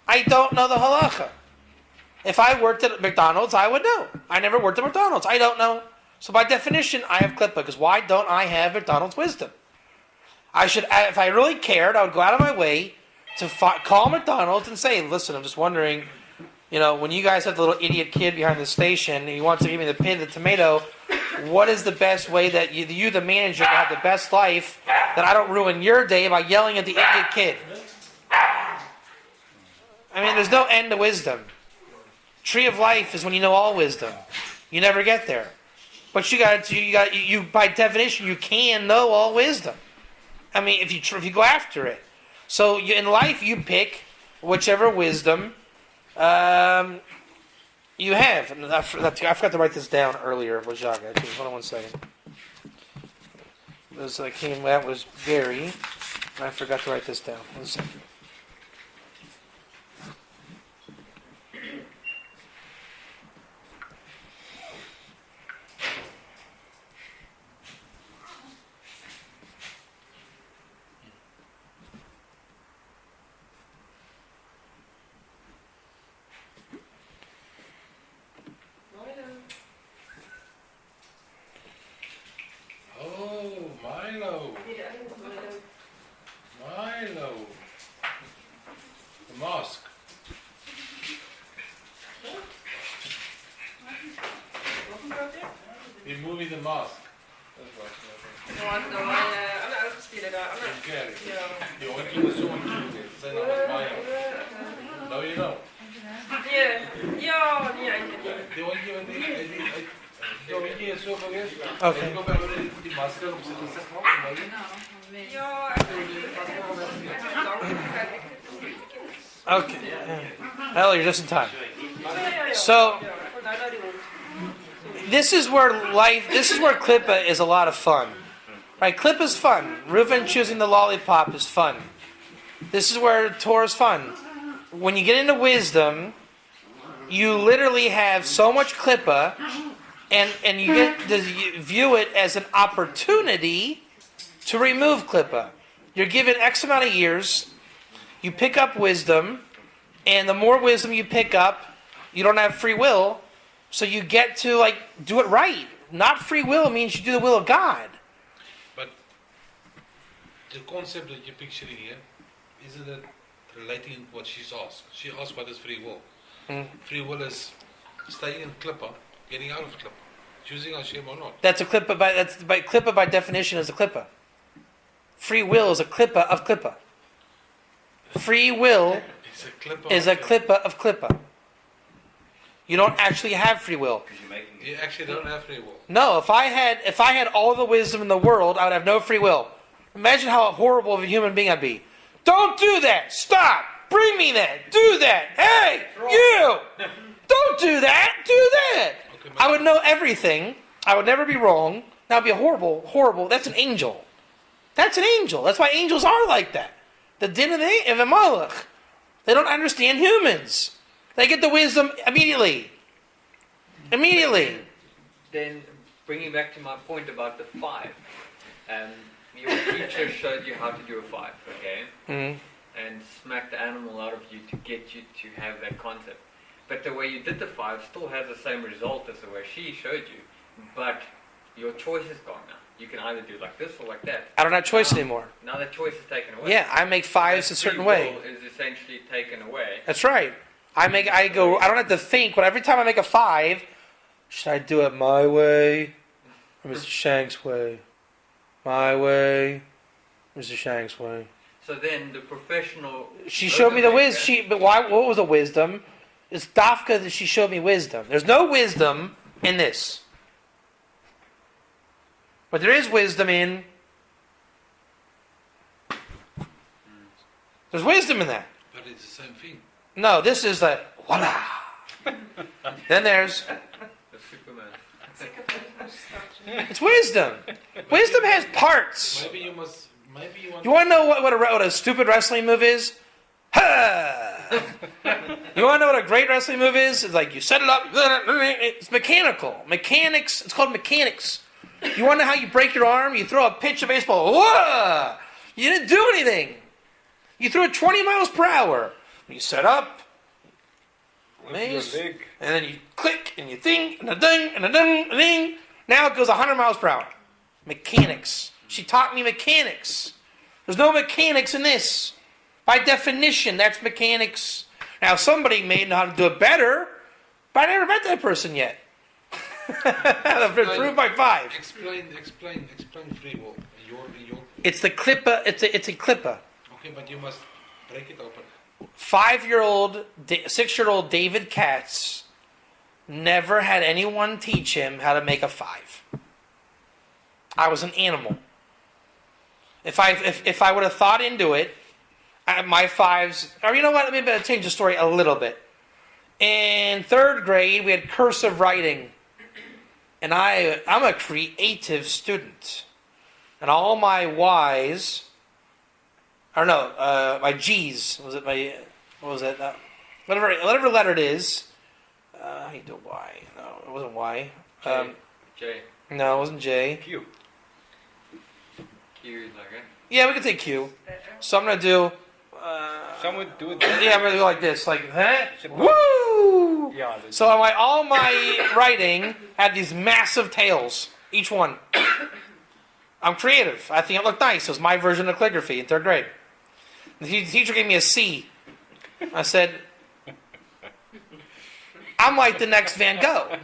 I don't know the halacha. If I worked at McDonald's, I would know. I never worked at McDonald's. I don't know. So by definition, I have klippa, because why don't I have McDonald's wisdom? If I really cared, I would go out of my way to call McDonald's and say, listen, I'm just wondering, when you guys have the little idiot kid behind the station and he wants to give me the pit of the tomato, what is the best way that you the manager, can have the best life, that I don't ruin your day by yelling at the idiot kid? I mean, there's no end to wisdom. Tree of life is when you know all wisdom. You never get there. But you by definition, you can know all wisdom. I mean, if you go after it. So in life, you pick whichever wisdom you have. I forgot to write this down earlier. Vajaga. Hold on 1 second. That was Gary. I forgot to write this down. 1 second. Oh, Milo. Milo. The mosque. We're moving the mosque. I'm not spelen daar. Gary. Ja. Die hondje was zo'n cute. Zijn naam is Milo. Nou, you know. Ja, niet eindelijk. Die hondje is zo geweest. Oké. Ik kom even die masker op zitten zetten. Ja, Okay. Hell, you're just in time. So, this is where klippa is a lot of fun. Right? Klippa is fun. Reuven choosing the lollipop is fun. This is where Torah is fun. When you get into wisdom, you literally have so much klippa, and you get to view it as an opportunity to remove klippa. You're given X amount of years, you pick up wisdom, and the more wisdom you pick up, you don't have free will, so you get to do it right. Not free will means you do the will of God. But the concept that you're picturing here, isn't it relating to what she's asked? She asked what is free will. Free will is staying in klippa, getting out of klippa, choosing Hashem or not. That's a klippa. Klippa by definition is a klippa. Free will is a klippa of klippa. Free will It's a klippa is a klippa of klippa. You don't actually have free will. You actually don't have free will. No, if I had all the wisdom in the world, I would have no free will. Imagine how horrible of a human being I'd be. Don't do that! Stop! Bring me that! Do that! Hey! You! Don't do that! Do that! Okay, I would know everything. I would never be wrong. That would be a horrible. That's an angel. That's an angel. That's why angels are like that. The din of the malach. They don't understand humans. They get the wisdom immediately. Immediately. Then bringing back to my point about the 5, your teacher showed you how to do a 5, okay? Mm-hmm. And smacked the animal out of you to get you to have that concept. But the way you did the 5 still has the same result as the way she showed you, but your choice is gone now. You can either do like this or like that. I don't have choice anymore. Now that choice is taken away. Yeah, I make 5s a certain way. Free will is essentially taken away. That's right. I don't have to think, but every time I make a 5, should I do it my way or Mr. Shank's way? My way, Mr. Shank's way. So then the professional. She showed me the wisdom. wisdom. But why? What was the wisdom? It's dafka that she showed me wisdom. There's no wisdom in this, but there is wisdom in. There's wisdom in that. But it's the same thing. No, this is the voila. Then there's The Superman. it's wisdom. Wisdom has parts. Maybe you must. Maybe you want. You want to know what a stupid wrestling move is? Ha! You want to know what a great wrestling move is? It's like you set it up. It's mechanical. Mechanics. It's called mechanics. You want to know how you break your arm? You throw a pitch of baseball. Whoa! You didn't do anything. You threw it 20 miles per hour. You set up. Maze, and then you click and you think and a ding and a ding and a ding. Now it goes 100 miles per hour. Mechanics. She taught me mechanics. There's no mechanics in this. By definition, that's mechanics. Now somebody may know how to do it better, but I never met that person yet. I've been proved by 5. Explain free will. Your. It's the klippa. It's a klippa. Okay, but you must break it open. 5-year-old, 6-year-old David Katz never had anyone teach him how to make a 5. I was an animal. If I would have thought into it, my 5s, or you know what, let me change the story a little bit. In 3rd grade, we had cursive writing. And I'm a creative student. And all my Y's, or no, my G's, what was it? Whatever letter it is. How you do Y? No, it wasn't Y. J. No, it wasn't J. Q. Q is like it. Yeah, we can say Q. So I'm going to do... Some would do it. yeah, I'm going to go like this. Like that. Woo! Yeah. So all my writing had these massive tails. Each one. I'm creative. I think it looked nice. It was my version of calligraphy in 3rd grade. The teacher gave me a C. I said, I'm like the next Van Gogh.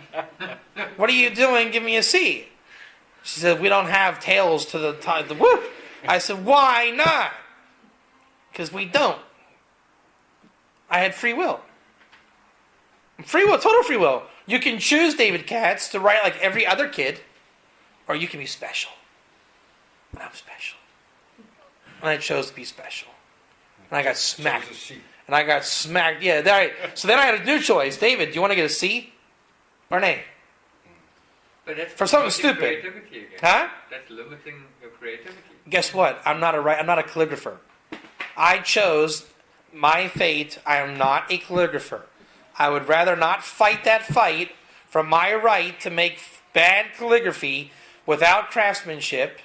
What are you doing? Give me a C. She said, we don't have tails to the woo. I said, why not? Because we don't. I had free will. Free will, total free will. You can choose, David Katz, to write like every other kid, or you can be special. And I'm special. And I chose to be special. And I got smacked. And I got smacked. Yeah, so then I had a new choice. David, do you want to get a C or an A? But that's For something limiting stupid. creativity again. Huh? That's limiting your creativity. Guess what? I'm not a calligrapher. I chose my fate. I am not a calligrapher. I would rather not fight that fight for my right to make bad calligraphy without craftsmanship.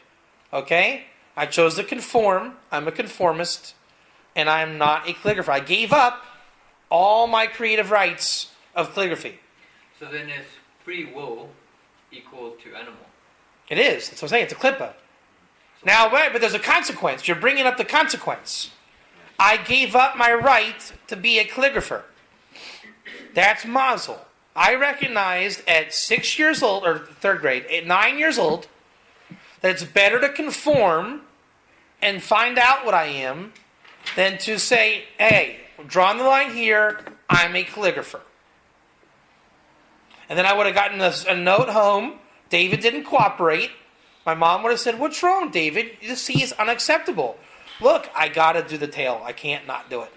Okay? I chose to conform. I'm a conformist. And I'm not a calligrapher. I gave up all my creative rights of calligraphy. So then is free will equal to animal? It is. That's what I'm saying. It's a klippa. Now, wait, but there's a consequence. You're bringing up the consequence. I gave up my right to be a calligrapher. That's mazel. I recognized at 6 years old, or 3rd grade, at 9 years old, that it's better to conform and find out what I am than to say, hey, I'm drawing the line here, I'm a calligrapher. And then I would have gotten a note home. David didn't cooperate. My mom would have said, what's wrong, David? This C is unacceptable. Look, I got to do the tail. I can't not do it.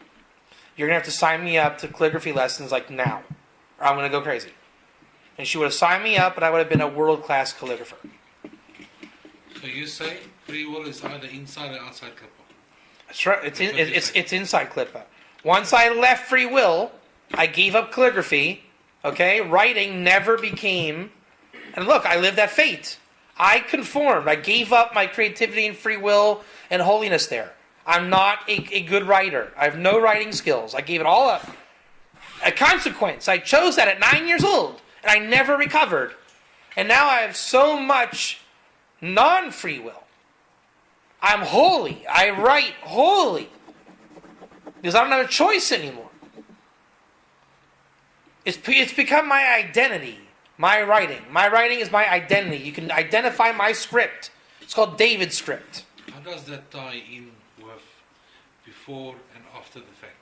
You're going to have to sign me up to calligraphy lessons like now, or I'm going to go crazy. And she would have signed me up, and I would have been a world-class calligrapher. So you say free will is either inside or outside clipper? That's right. It's inside Klippa. Once I left free will, I gave up calligraphy. Okay, writing never became. And look, I lived that fate. I conformed. I gave up my creativity and free will and holiness there. I'm not a good writer. I have no writing skills. I gave it all up. A consequence. I chose that at 9 years old, and I never recovered. And now I have so much non-free will. I'm holy. I write holy. Because I don't have a choice anymore. It's become my identity. My writing. My writing is my identity. You can identify my script. It's called David's script. How does that tie in with before and after the fact?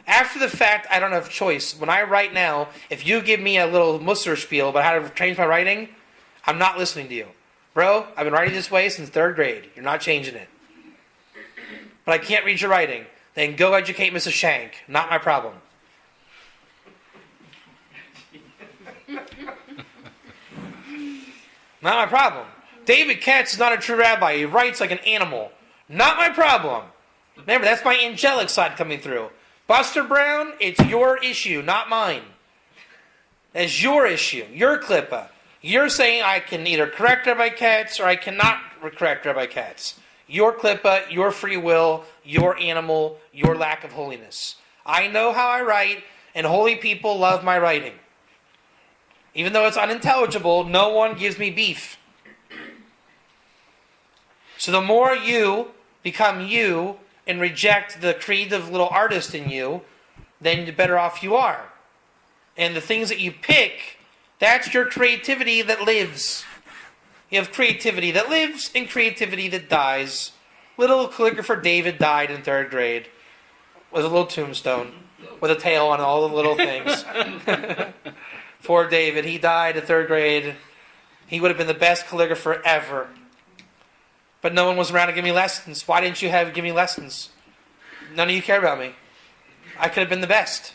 After the fact, I don't have choice. When I write now, if you give me a little Musser spiel about how to change my writing, I'm not listening to you. Bro, I've been writing this way since 3rd grade. You're not changing it. But I can't read your writing. Then go educate Mrs. Shank. Not my problem. Not my problem. David Katz is not a true rabbi. He writes like an animal. Not my problem. Remember, that's my angelic side coming through. Buster Brown, it's your issue, not mine. It's your issue, your klippa. You're saying I can either correct Rabbi Katz or I cannot correct Rabbi Katz. Your klippa, your free will, your animal, your lack of holiness. I know how I write, and holy people love my writing. Even though it's unintelligible, no one gives me beef. So the more you become you and reject the creative little artist in you, then the better off you are. And the things that you pick, that's your creativity that lives. You have creativity that lives and creativity that dies. Little calligrapher David died in 3rd grade with a little tombstone with a tail on all the little things. Poor David, he died in 3rd grade. He would have been the best calligrapher ever. But no one was around to give me lessons. Why didn't you give me lessons? None of you care about me. I could have been the best.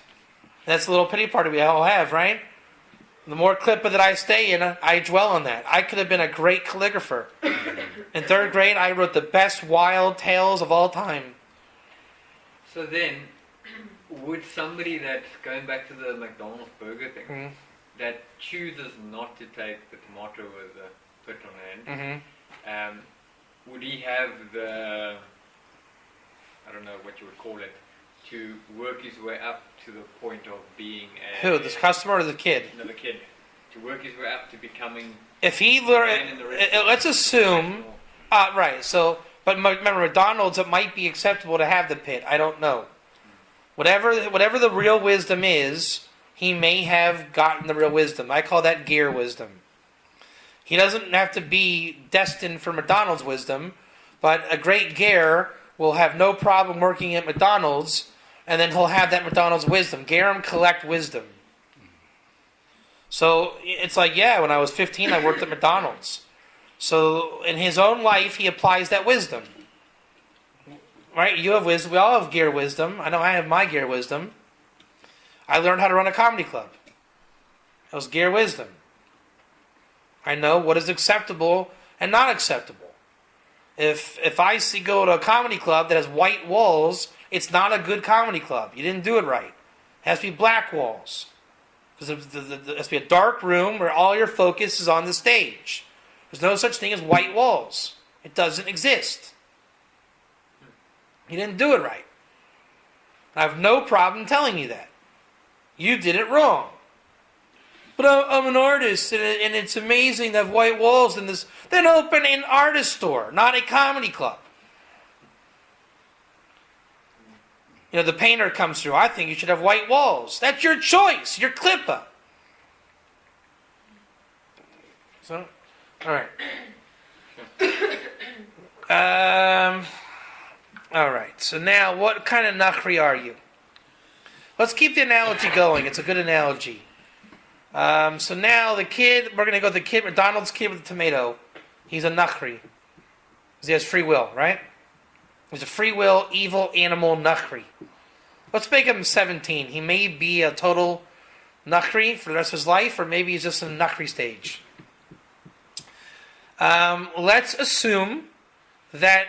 And that's a little pity party we all have, right? The more klippa that I stay in, I dwell on that. I could have been a great calligrapher. In 3rd grade, I wrote the best wild tales of all time. So then, would somebody that's going back to the McDonald's burger thing, that chooses not to take the tomato with the put on the end, would he have the, I don't know what you would call it, to work his way up to the point of being a... Who, this customer or the kid? No, the kid. To work his way up to becoming... If he learned... Let's assume... right, so... But remember, McDonald's, it might be acceptable to have the pit. I don't know. Whatever the real wisdom is, he may have gotten the real wisdom. I call that gear wisdom. He doesn't have to be destined for McDonald's wisdom, but a great gear will have no problem working at McDonald's, and then he'll have that McDonald's wisdom. Gerim collect wisdom. So it's like, yeah, when I was 15, I worked at McDonald's. So in his own life, he applies that wisdom. Right? You have wisdom. We all have gear wisdom. I know I have my gear wisdom. I learned how to run a comedy club. That was gear wisdom. I know what is acceptable and not acceptable. If I go to a comedy club that has white walls, it's not a good comedy club. You didn't do it right. It has to be black walls. Because it has to be a dark room where all your focus is on the stage. There's no such thing as white walls. It doesn't exist. You didn't do it right. I have no problem telling you that. You did it wrong. But I'm an artist, and it's amazing to have white walls in this. Then open an artist store, not a comedy club. You know, the painter comes through. I think you should have white walls. That's your choice. Your klippa. So, all right. All right. So now, what kind of nachri are you? Let's keep the analogy going. It's a good analogy. So now the kid, we're going to go with the kid, McDonald's kid with the tomato. He's a nachri. Because he has free will, right? He's a free will, evil animal nachri. Let's make him 17. He may be a total nachri for the rest of his life, or maybe he's just in the nachri stage. Let's assume that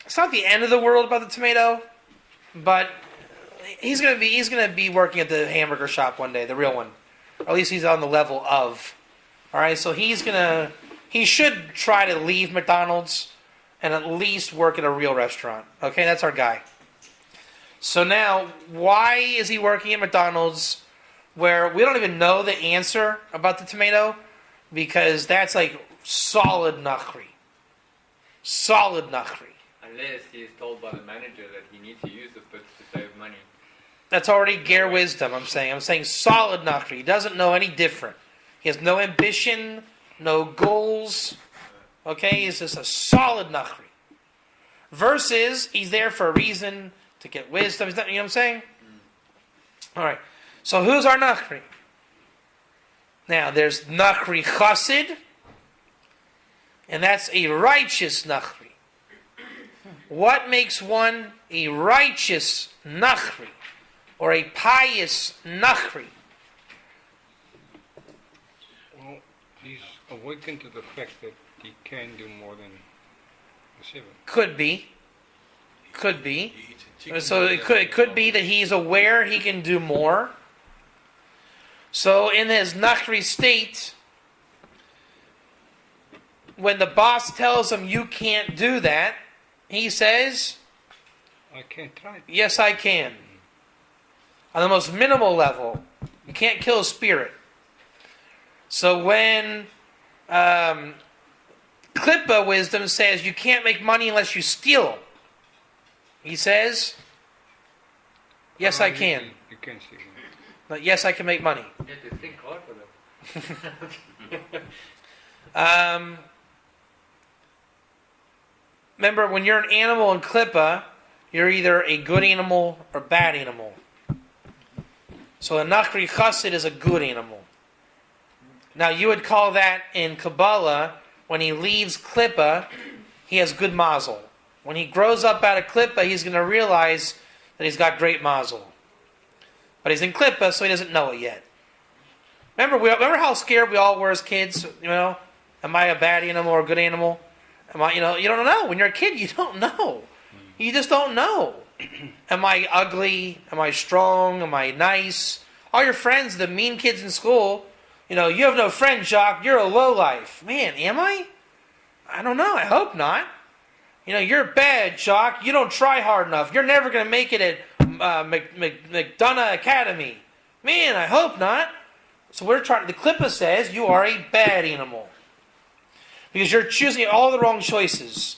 it's not the end of the world about the tomato, but he's gonna be working at the hamburger shop one day, the real one. Or at least he's on the level of. All right, so he should try to leave McDonald's and at least work at a real restaurant. Okay, that's our guy. So now, why is he working at McDonald's where we don't even know the answer about the tomato? Because that's like solid nachri. Solid nachri. Unless he is told by the manager that he needs to use the pits to save money. That's already ger wisdom, I'm saying solid nachri. He doesn't know any different. He has no ambition, no goals. Okay, he's just a solid nachri. Versus, he's there for a reason, to get wisdom. You know what I'm saying? All right. So who's our nachri? Now, there's nachri chassid, and that's a righteous nachri. What makes one a righteous nachri, or a pious nachri? Well, he's awakened to the fact that he can do more than the 7. Could be. Could be. He eats a chicken So nugget. it could be that he's aware he can do more. So in his nachri state, when the boss tells him you can't do that, he says, I can't try. yes, I can. On the most minimal level, you can't kill a spirit. So when Klippa wisdom says you can't make money unless you steal, he says, yes, I can. You can see. But yes, I can make money. You have to think hard for them. Remember, when you're an animal in Klippa, you're either a good animal or bad animal. So a Nachri Chassid is a good animal. Now, you would call that in Kabbalah, when he leaves Klippa, he has good mazel. When he grows up out of Klippa, he's going to realize that he's got great mazel. But he's in Klippa, so he doesn't know it yet. Remember how scared we all were as kids? You know, am I a bad animal or a good animal? Am I? You don't know. When you're a kid, you don't know. You just don't know. Am I ugly? Am I strong? Am I nice? All your friends, the mean kids in school, you have no friends, Jacques. You're a lowlife. Man, am I? I don't know. I hope not. You're bad, Jacques. You don't try hard enough. You're never going to make it at McDonough Academy. Man, I hope not. So the Klippa says you are a bad animal. Because you're choosing all the wrong choices.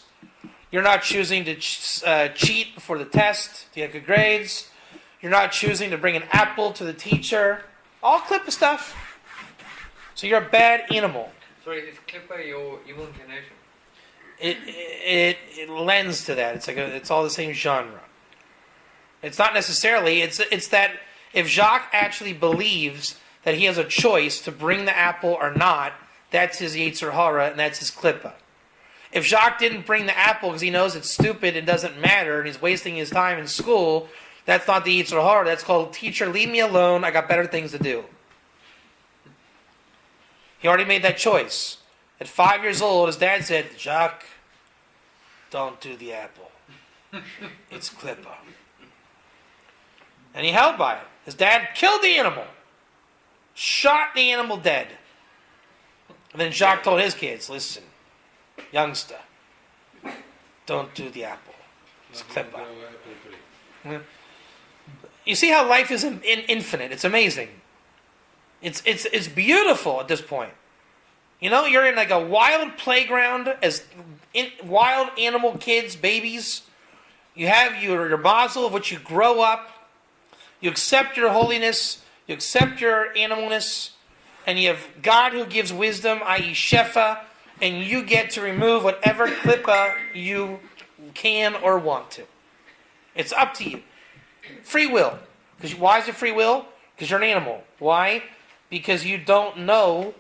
You're not choosing to cheat before the test to get good grades. You're not choosing to bring an apple to the teacher. All Klippa stuff. So you're a bad animal. Sorry, is Clipper your evil inclination? It lends to that. It's all the same genre. It's not necessarily. It's that if Jacques actually believes that he has a choice to bring the apple or not, that's his Yetzer Hara and that's his Klippa. If Jacques didn't bring the apple because he knows it's stupid and doesn't matter and he's wasting his time in school, that's not the Yetzer Hara. That's called, teacher, leave me alone. I got better things to do. He already made that choice. At 5 years old, his dad said, Jacques, don't do the apple. It's Klippa. And he held by it. His dad killed the animal. Shot the animal dead. And then Jacques told his kids, listen, youngster, don't do the apple. It's Klippa. You see how life is infinite. It's amazing. It's beautiful at this point. You're in like a wild playground as wild animal kids, babies. You have your mazel of which you grow up. You accept your holiness. You accept your animalness. And you have God who gives wisdom, i.e. Shefa. And you get to remove whatever klippa you can or want to. It's up to you. Free will. Why is it free will? Because you're an animal. Why? Because you don't know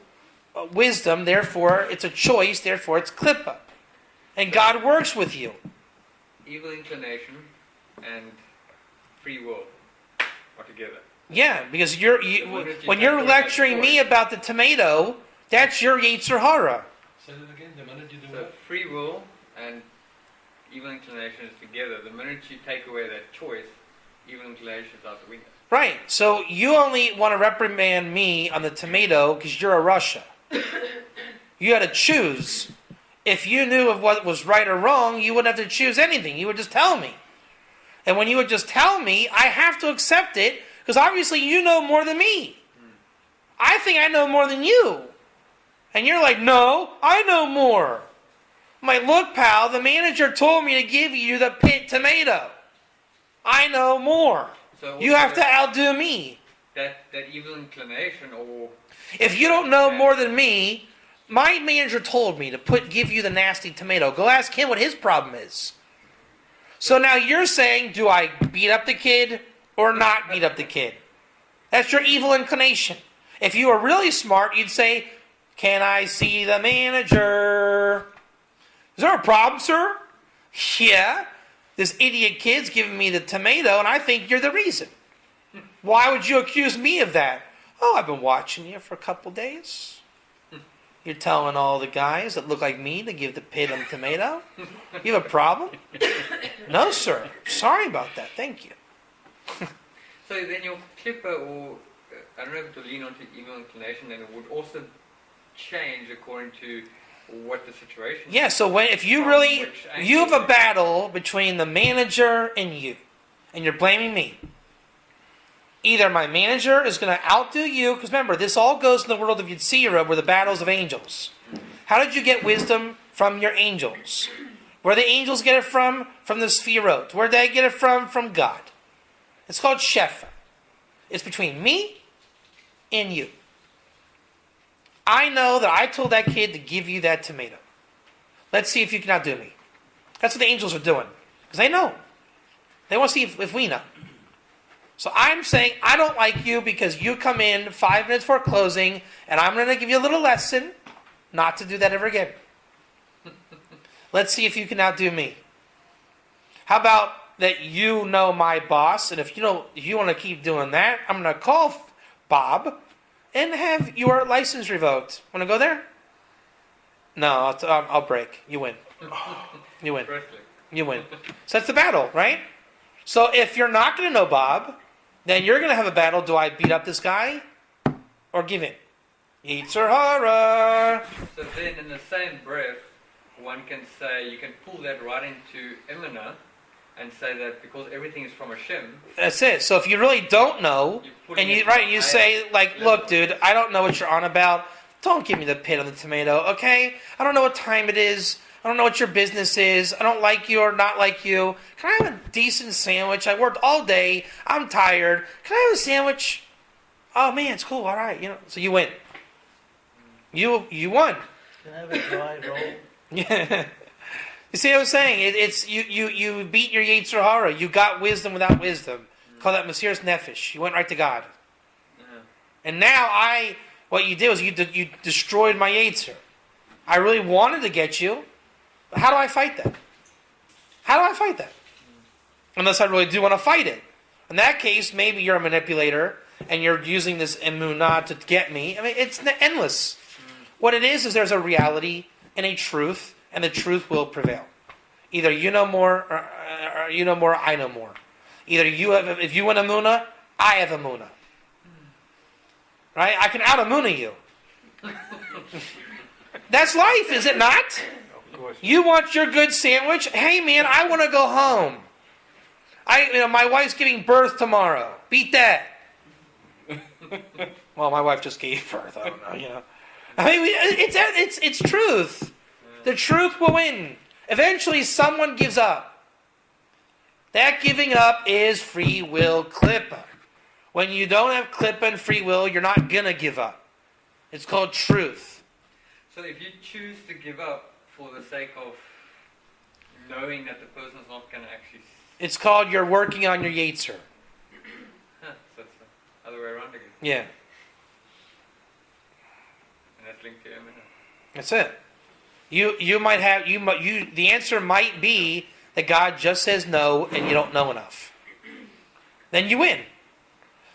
wisdom, therefore it's a choice, therefore it's klippa. And God works with you. Evil inclination and free will are together. Yeah, because when you're lecturing me about the tomato, that's your Yetzer Hara. Say that again, the minute you do So what? free will and evil inclination is together. The minute you take away that choice, evil inclination is out the window. Right, so you only want to reprimand me on the tomato because you're a Russia. You had to choose. If you knew of what was right or wrong, you wouldn't have to choose anything. You would just tell me. And when you would just tell me, I have to accept it because obviously you know more than me. I think I know more than you. And you're like, no, I know more. I'm like, look, pal, the manager told me to give you the pit tomato. I know more. So You have to outdo me. that evil inclination, or If you don't know more than me, my manager told me to give you the nasty tomato. Go ask him what his problem is. So now you're saying, do I beat up the kid or not beat up the kid? That's your evil inclination. If you were really smart, you'd say, can I see the manager? Is there a problem, sir? Yeah. This idiot kid's giving me the tomato, and I think you're the reason. Why would you accuse me of that? Oh, I've been watching you for a couple days. You're telling all the guys that look like me to give the pig a tomato? You have a problem? No, sir. Sorry about that. Thank you. So then your clipper, or I don't know if it will lean onto evil inclination, then it would also change according to what the situation is. Yeah, so if you have a battle between the manager and you, and you're blaming me. Either my manager is going to outdo you, because remember, this all goes in the world of Yetzirah, where the battles of angels. How did you get wisdom? From your angels. Where the angels get it from? From the Sphirot. Where they get it from? From God. It's called Shefa. It's between me and you. I know that I told that kid to give you that tomato. Let's see if you can outdo me. That's what the angels are doing. Because they know. They want to see if we know. So I'm saying, I don't like you because you come in 5 minutes before closing, and I'm going to give you a little lesson not to do that ever again. Let's see if you can outdo me. How about that you know my boss, and if you want to keep doing that, I'm going to call Bob and have your license revoked. Want to go there? No, I'll break. You win. You win. You win. So that's the battle, right? So if you're not going to know Bob, then you're going to have a battle. Do I beat up this guy or give in? Yetzer hara. So then in the same breath, one can say, you can pull that right into Imana and say that because everything is from Hashem. That's it. So if you really don't know, and you say, like, look, dude, I don't know what you're on about. Don't give me the pit on the tomato, okay? I don't know what time it is. I don't know what your business is. I don't like you or not like you. Can I have a decent sandwich? I worked all day. I'm tired. Can I have a sandwich? Oh, man, it's cool. All right. So you win. You won. Can I have a dry roll? Yeah. You see what I'm saying? It's you beat your Yetzer hara. You got wisdom without wisdom. Call that Mesiras Nefesh. You went right to God. And now what you did was you destroyed my Yetzer. I really wanted to get you. But how do I fight that? How do I fight that? Unless I really do want to fight it. In that case, maybe you're a manipulator and you're using this emunah to get me. I mean, it's endless. What it is there's a reality and a truth, and the truth will prevail. Either you know more, or you know more, I know more. Either if you want emunah, I have emunah. Right? I can out-emunah you. That's life, is it not? You want your good sandwich? Hey man, I want to go home. My wife's giving birth tomorrow. Beat that. Well, my wife just gave birth. I don't know. I mean, it's truth. The truth will win. Eventually, someone gives up. That giving up is free will klippa. When you don't have klippa and free will, you're not gonna give up. It's called truth. So if you choose to give up for the sake of knowing that the person's not going to actually... It's called you're working on your Yetzer. So it's the other way around again. Yeah. And that's linked to Eminem. That's it. You might have the answer might be that God just says no and you don't know enough. Then you win.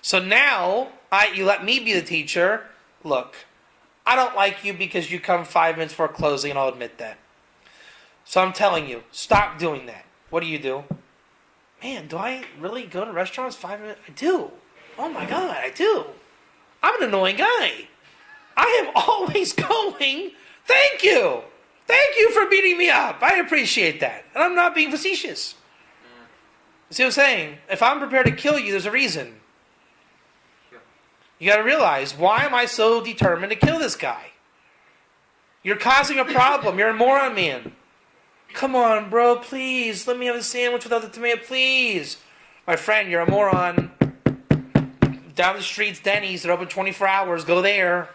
So now you let me be the teacher. Look, I don't like you because you come 5 minutes before closing, and I'll admit that. So I'm telling you, stop doing that. What do? Man, do I really go to restaurants 5 minutes? I do. Oh my God, I do. I'm an annoying guy. I am always going. Thank you. Thank you for beating me up. I appreciate that. And I'm not being facetious. You see what I'm saying? If I'm prepared to kill you, there's a reason. You got to realize, why am I so determined to kill this guy? You're causing a problem. You're a moron, man. Come on, bro, please. Let me have a sandwich without the tomato, please. My friend, you're a moron. Down the street's Denny's. They're open 24 hours. Go there.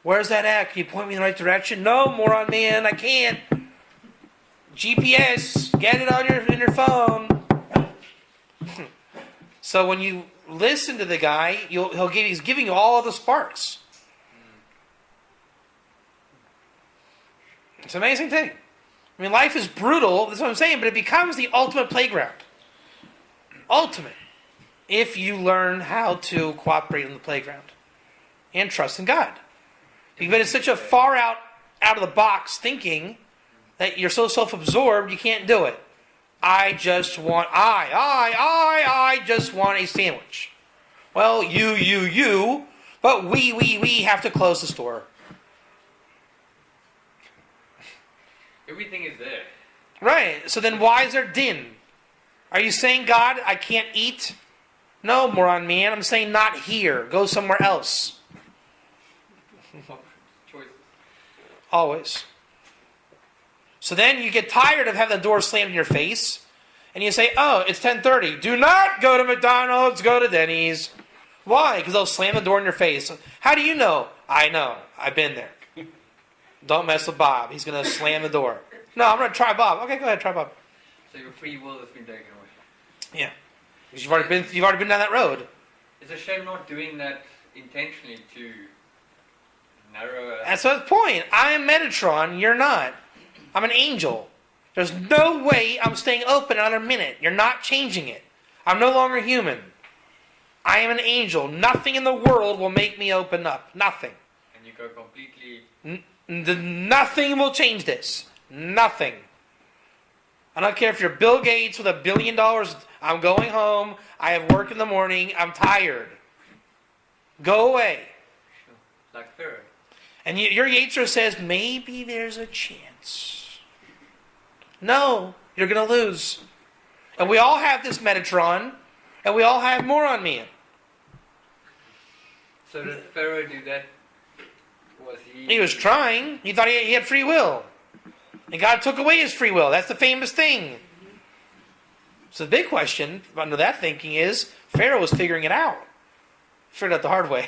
Where's that at? Can you point me in the right direction? No, moron man, I can't. GPS, get it on in your phone. So when you listen to the guy, he's giving you all of the sparks. It's an amazing thing. I mean, life is brutal, that's what I'm saying, but it becomes the ultimate playground. Ultimate. If you learn how to cooperate in the playground. And trust in God. But it's such a far out of the box thinking that you're so self-absorbed you can't do it. I just want a sandwich. Well, you, but we have to close the store. Everything is there. Right. So then why is there din? Are you saying, God, I can't eat? No, moron man. I'm saying not here. Go somewhere else. Choices. Always. So then you get tired of having the door slammed in your face, and you say, oh, it's 10:30. Do not go to McDonald's, go to Denny's. Why? Because they'll slam the door in your face. How do you know? I know. I've been there. Don't mess with Bob. He's going to slam the door. No, I'm going to try Bob. Okay, go ahead, try Bob. So your free will has been taken away. Yeah. You've already been down that road. It's a shame not doing that intentionally to narrow. That's the point. I'm Metatron. You're not. I'm an angel. There's no way I'm staying open another minute. You're not changing it. I'm no longer human. I am an angel. Nothing in the world will make me open up. Nothing. And you go completely. Nothing will change this. Nothing. I don't care if you're Bill Gates with $1 billion. I'm going home. I have work in the morning. I'm tired. Go away. Like Pharaoh. And your Yetzer says, maybe there's a chance. No, you're going to lose. And we all have this Metatron, and we all have moron man. So did Pharaoh do that? Was he? He was trying. He thought he had free will. And God took away his free will. That's the famous thing. So the big question under that thinking is, Pharaoh was figuring it out. Figured it out the hard way.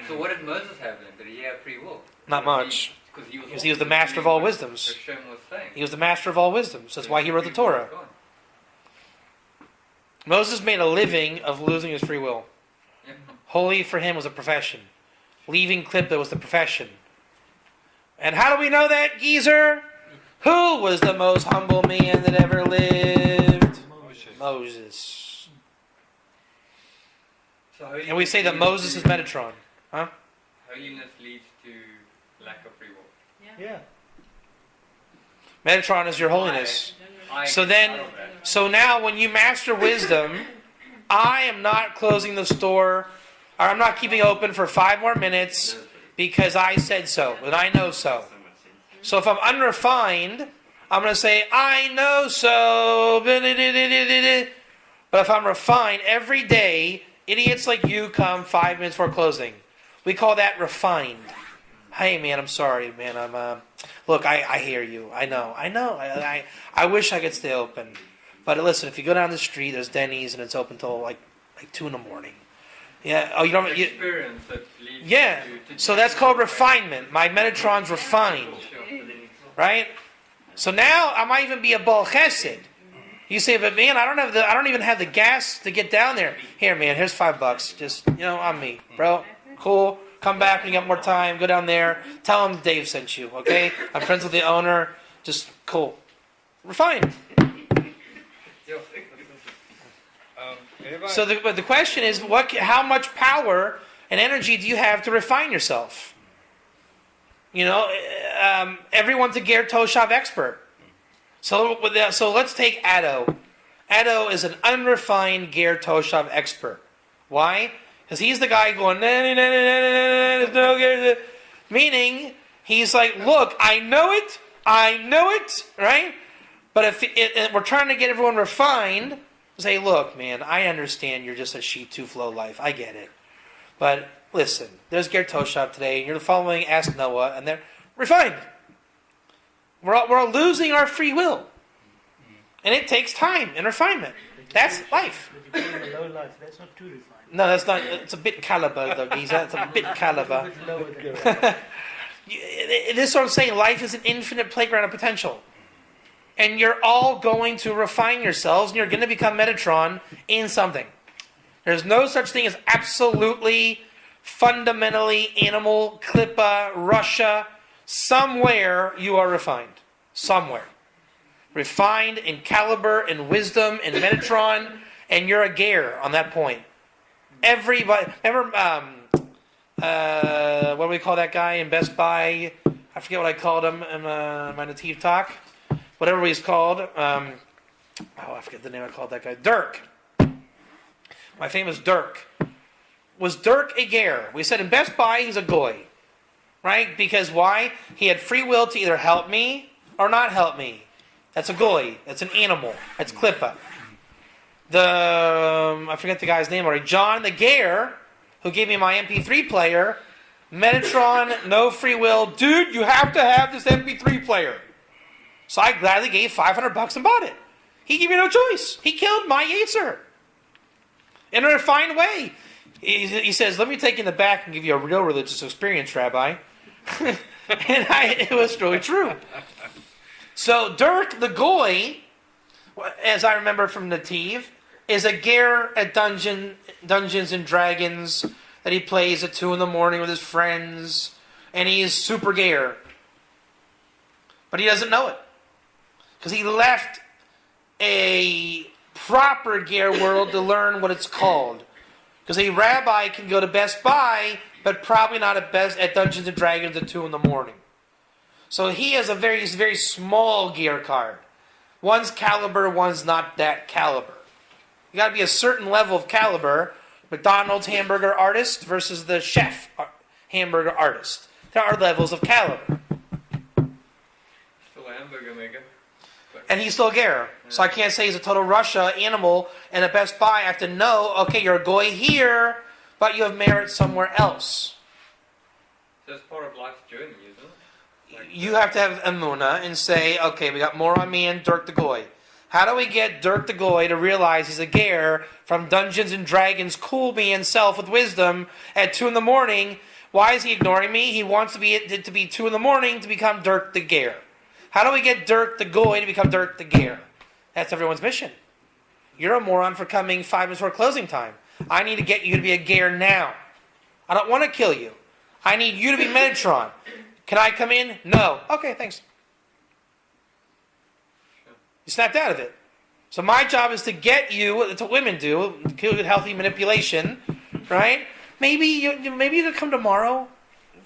So what did Moses have then? Did he have free will? Not much. Because He was the master of all wisdoms. Hashem was saying. He was the master of all wisdoms. That's why he wrote the Torah. Moses made a living of losing his free will. Yeah. Holy for him was a profession. Leaving Klippa was the profession. And how do we know that, geezer? Who was the most humble man that ever lived? Moses. So And we say that Moses is Metatron. Huh? Holiness leads to lack of free will. Yeah. Metatron is your holiness. I So get out then, of that. so now when you master wisdom, I am not closing the store, or I'm not keeping open for 5 more minutes because I said so, and I know so. So if I'm unrefined, I'm going to say, I know so. But if I'm refined, every day, idiots like you come 5 minutes before closing. We call that refined. Hey, man, I'm sorry, man. Look, I hear you. I know. I wish I could stay open. But listen, if you go down the street, there's Denny's, and it's open till like 2 in the morning. Yeah. Oh, you don't. Experience that leads Yeah. to So that's called refinement. My Metatron's refined. Right? So now I might even be a Baal Chesed. You say, but man, I don't even have the gas to get down there. Here, man, here's $5. Just, on me, bro. Cool. Come back when you got more time. Go down there. Tell him Dave sent you, okay? I'm friends with the owner. Just cool. Refined. So the question is, how much power and energy do you have to refine yourself? Everyone's a Ger Toshav expert. So let's take Addo. Addo is an unrefined Ger Toshav expert. Why? Because he's the guy going, meaning he's like, look, I know it, right? But if we're trying to get everyone refined, say, look, man, I understand you're just a sheep too flow life. I get it. But listen, there's Ger Toshav today, and you're following Ask Noah, and they're refined. We're all losing our free will. And it takes time and refinement. That's life. But you call it a low life. That's not too refined. No, that's not. It's a bit caliber, though, Giza. It's a bit caliber. It's a bit lower than that. This is what I'm saying. Life is an infinite playground of potential. And you're all going to refine yourselves, and you're going to become Metatron in something. There's no such thing as absolutely, fundamentally, animal, Klippa, Russia. Somewhere you are refined. Somewhere. Refined in caliber, in wisdom, in Metatron, and you're a gear on that point. Everybody, remember, what do we call that guy in Best Buy? I forget what I called him in my native talk. Whatever he's called. I forget the name I called that guy. Dirk. My famous Dirk. Was Dirk a gear? We said in Best Buy he's a goy. Right? Because why? He had free will to either help me or not help me. That's a goy. That's an animal. That's Klippa. I forget the guy's name already. John the Gare, who gave me my MP3 player. Metatron, no free will. Dude, you have to have this MP3 player. So I gladly gave $500 and bought it. He gave me no choice. He killed my Yetzer. In a refined way. He says, let me take you in the back and give you a real religious experience, Rabbi. And it was really true. So Dirk the Goy, as I remember from Nativ, is a gear at Dungeons and Dragons that he plays at 2 a.m. with his friends. And he is super gear. But he doesn't know it. Because he left a proper gear world to learn what it's called. Because a rabbi can go to Best Buy, but probably not at Dungeons and Dragons at 2 a.m. So he has a very, very small gear card. One's caliber, one's not that caliber. You got to be a certain level of caliber. McDonald's hamburger artist versus the chef hamburger artist. There are levels of caliber. Still a hamburger maker. And he's still a gear. So I can't say he's a total Russia animal and at Best Buy. I have to know, okay, you're a goy here, but you have merit somewhere else. So it's part of life's journey, isn't it? Like, You have to have Emunah and say, okay, we got more on me and Dirk the Goy. How do we get Dirk the Goy to realize he's a gear from Dungeons and Dragons, cool me and self with wisdom at 2 a.m? Why is he ignoring me? He wants to be 2 a.m. to become Dirk the Gear. How do we get Dirk the Goy to become Dirk the Gear? That's everyone's mission. You're a moron for coming 5 minutes before closing time. I need to get you to be a gear now. I don't want to kill you. I need you to be Metatron. Can I come in? No. Okay, thanks. You snapped out of it. So my job is to get you, that's what women do, good healthy manipulation, right? Maybe you could come tomorrow.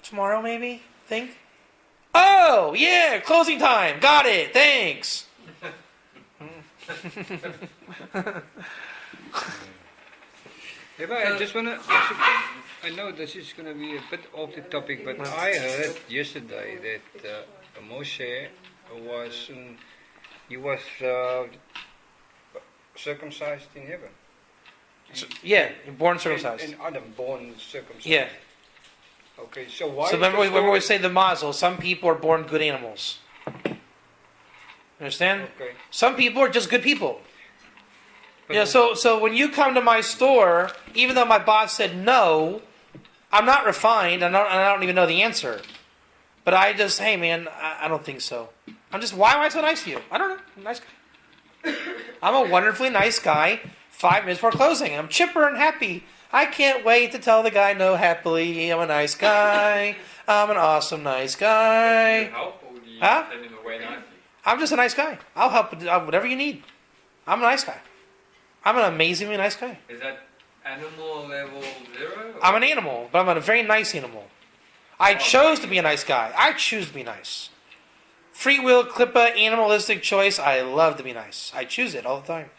Tomorrow, maybe? Think? Oh, yeah, closing time. Got it. Thanks. Yeah, but I just want to. I know this is going to be a bit off the topic, but I heard yesterday that Moshe was circumcised in heaven. Yeah, born circumcised. And Adam born circumcised. Yeah. Okay, so why? So remember we say the mazel. Some people are born good animals. Understand? Okay. Some people are just good people. But You know, so when you come to my store, even though my boss said no, I'm not refined, and I don't even know the answer. But I just, hey man, I don't think so. Why am I so nice to you? I don't know. I'm a nice guy. I'm a wonderfully nice guy. 5 minutes before closing, I'm chipper and happy. I can't wait to tell the guy no happily. I'm a nice guy. I'm an awesome nice do you guy. help or do you Huh? send him away nicely? I'm just a nice guy. I'll help with whatever you need. I'm a nice guy. I'm an amazingly nice guy. Is that animal level 0? I'm an animal, but I'm a very nice animal. I chose to be a nice guy. I choose to be nice. Free will, Klippa, animalistic choice. I love to be nice. I choose it all the time.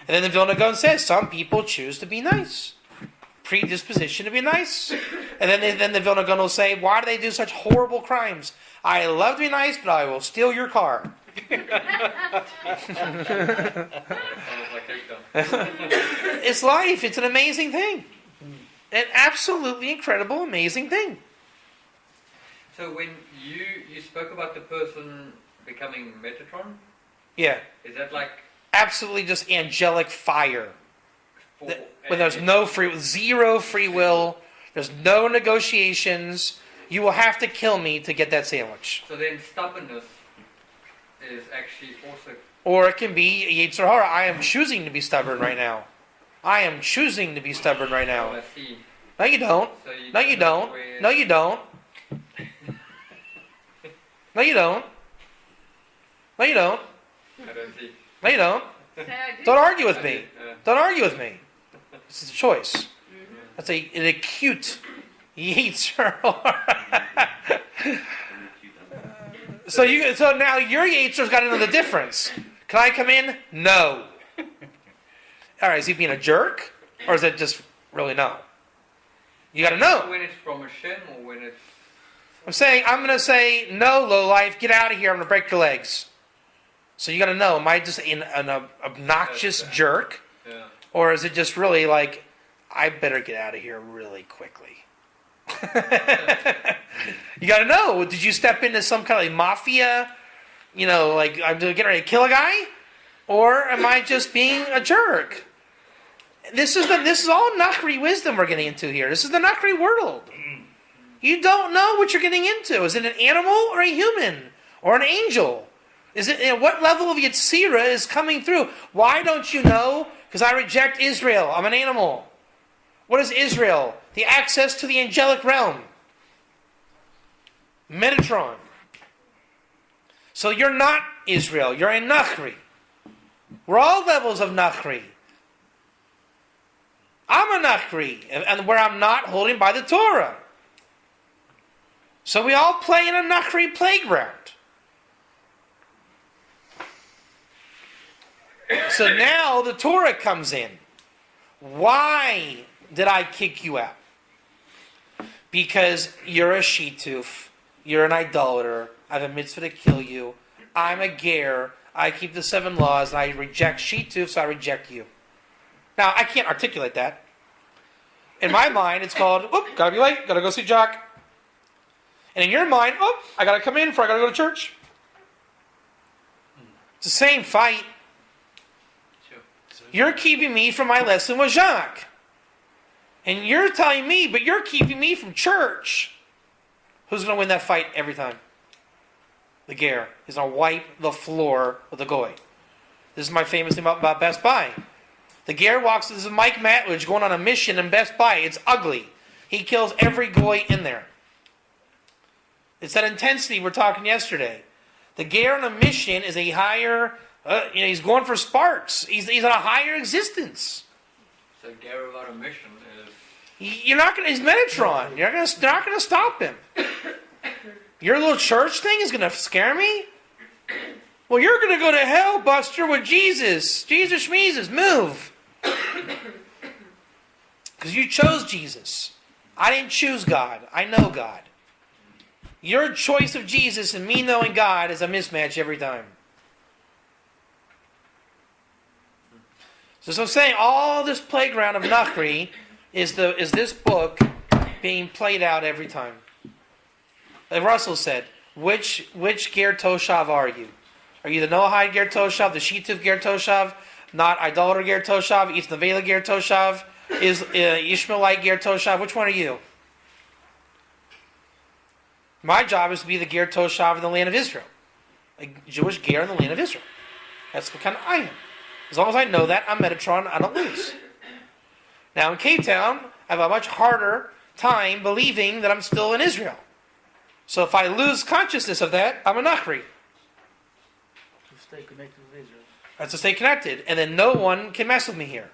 And then the Vilna Gaon says some people choose to be nice. Predisposition to be nice. And then the Vilna Gaon will say, why do they do such horrible crimes? I love to be nice, but I will steal your car. It's life. It's an amazing thing. An absolutely incredible, amazing thing. So when you spoke about the person becoming Metatron, Yeah. is that like absolutely just angelic fire. For- When there's no zero free will, there's no negotiations. You will have to kill me to get that sandwich. So then stubbornness is actually also... Or it can be Yetzer Hara. I am choosing to be stubborn right now. I am choosing to be stubborn right Oh, now. I see. No, you don't. So you No, you don't. where- No, you don't. No, you don't. No, you don't. I don't see. No, you don't. Say I do. Don't argue with I me. did, Don't argue with me. This is a choice. That's an acute Yetzer Hara. So now your Yetzer's got to know the difference. Can I come in? No. All right, is he being a jerk? Or is it just really no? You got to know. When it's from a shem or when it's... I'm going to say, no, lowlife, get out of here. I'm going to break your legs. So you got to know, am I just an obnoxious jerk? Yeah. Or is it just really like, I better get out of here really quickly? You got to know, did you step into some kind of mafia, like I'm getting ready to kill a guy? Or am I just being a jerk? This is all Nachri wisdom we're getting into here. This is the Nachri world. You don't know what you're getting into. Is it an animal or a human? Or an angel? Is it what level of Yetzirah is coming through? Why don't you know? Because I reject Israel. I'm an animal. What is Israel? The access to the angelic realm. Metatron. So you're not Israel. You're a Nachri. We're all levels of Nachri. I'm a Nachri, and where I'm not holding by the Torah. So we all play in a Nachri playground. So now the Torah comes in. Why did I kick you out? Because you're a shituf. You're an idolater. I have a mitzvah to kill you. I'm a ger. I keep the 7 laws, and I reject shituf, so I reject you. Now, I can't articulate that. In my mind, it's called, gotta be late, gotta go see Jock. And in your mind, I gotta come in before I gotta go to church. It's the same fight. You're keeping me from my lesson with Jacques. And you're telling me, but you're keeping me from church. Who's going to win that fight every time? The ger. He's going to wipe the floor with the goy. This is my famous thing about Best Buy. The ger walks, this is Mike Matledge going on a mission in Best Buy. It's ugly. He kills every goy in there. It's that intensity we were talking yesterday. The ger on a mission is a higher... he's going for sparks. He's on a higher existence. So Gary without a mission is... You're not going to... He's Metatron. You're not going to stop him. Your little church thing is going to scare me? Well, you're going to go to hell, Buster, with Jesus. Jesus schmeezes. Move. Because you chose Jesus. I didn't choose God. I know God. Your choice of Jesus and me knowing God is a mismatch every time. So I'm saying all this playground of Nachri is this book being played out every time. Like Russell said, which Ger Toshav are you? Are you the Noahide Ger Toshav, the Shituf Ger Toshav, not idolater Ger Toshav, East Nevela Ger Toshav, is Ishmaelite Ger Toshav? Which one are you? My job is to be the Ger Toshav in the land of Israel, a Jewish Ger in the land of Israel. That's what kind of I am. As long as I know that, I'm Metatron, I don't lose. Now in Cape Town, I have a much harder time believing that I'm still in Israel. So if I lose consciousness of that, I'm a Nachri. To stay connected with Israel. I have to stay connected. And then no one can mess with me here.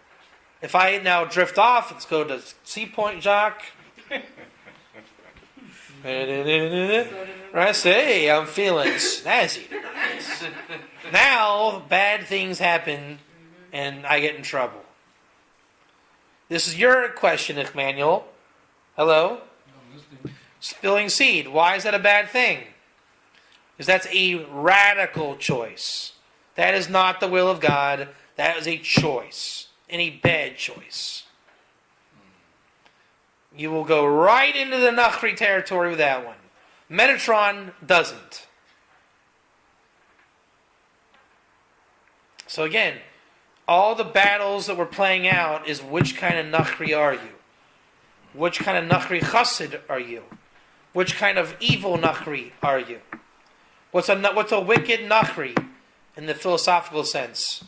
If I now drift off, let's go to Sea Point, Jacques. I say, I'm feeling snazzy. Now, bad things happen, and I get in trouble. This is your question, Emmanuel. Hello? Spilling seed. Why is that a bad thing? Because that's a radical choice. That is not the will of God. That is a choice. Any bad choice. You will go right into the Nachri territory with that one. Metatron doesn't. So again, all the battles that we're playing out is which kind of Nachri are you? Which kind of Nachri Chassid are you? Which kind of evil Nachri are you? What's a wicked Nachri in the philosophical sense?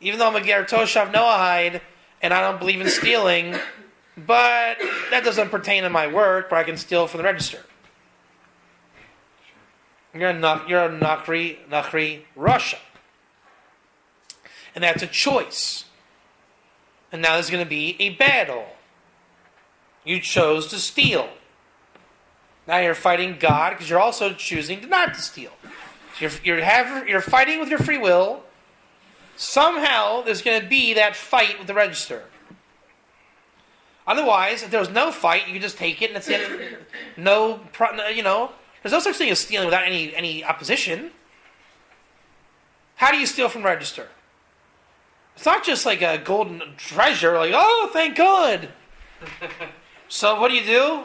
Even though I'm a Ger Toshav Noahide and I don't believe in stealing, but that doesn't pertain to my work where I can steal from the register. You're a Nachri Russia. And that's a choice. And now there's going to be a battle. You chose to steal. Now you're fighting God because you're also choosing not to steal. So you're fighting with your free will. Somehow there's going to be that fight with the register. Otherwise, if there was no fight, you could just take it and it's there's no such thing as stealing without any opposition. How do you steal from register? It's not just like a golden treasure, like, oh, thank God. So what do?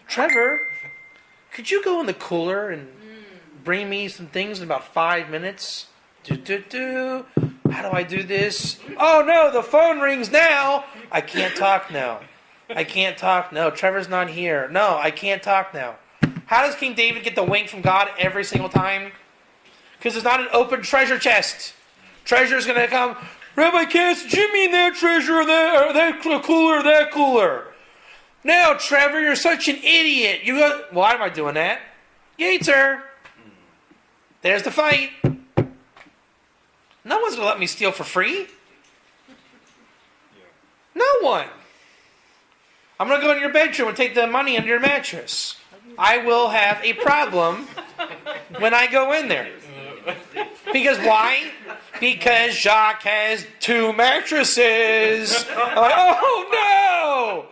Trevor, could you go in the cooler and bring me some things in about 5 minutes? How do I do this? Oh no, the phone rings now. I can't talk now. No, Trevor's not here. No, I can't talk now. How does King David get the wink from God every single time? Because it's not an open treasure chest. Treasure's going to come, Rabbi Cass, did you mean that treasure or that cooler? No, Trevor, you're such an idiot. Why am I doing that? Yater. There's the fight. No one's going to let me steal for free. No one. I'm going to go in your bedroom and take the money under your mattress. I will have a problem when I go in there. Because why? Because Jacques has 2 mattresses. I'm like, oh no!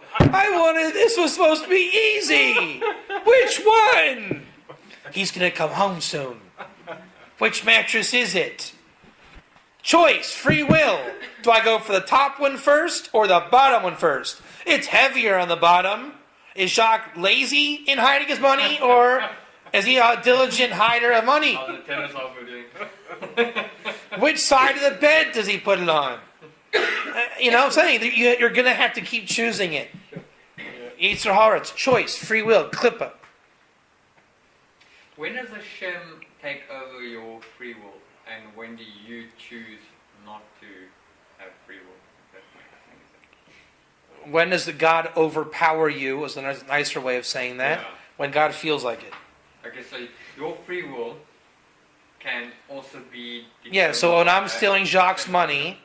This was supposed to be easy. Which one? He's going to come home soon. Which mattress is it? Choice, free will. Do I go for the top one first or the bottom one first? It's heavier on the bottom. Is Jacques lazy in hiding his money, or is he a diligent hider of money? How's the tennis off we're doing? Which side of the bed does he put it on? You know what I'm saying? You're going to have to keep choosing it. Yetzer Hara, it's choice, free will, klippa. When does Hashem take over your free will? And when do you choose not to have free will? When does the God overpower you is a nicer way of saying that. Yeah. When God feels like it. Okay, so your free will can also be... Yeah, so when I'm stealing Jacques' money,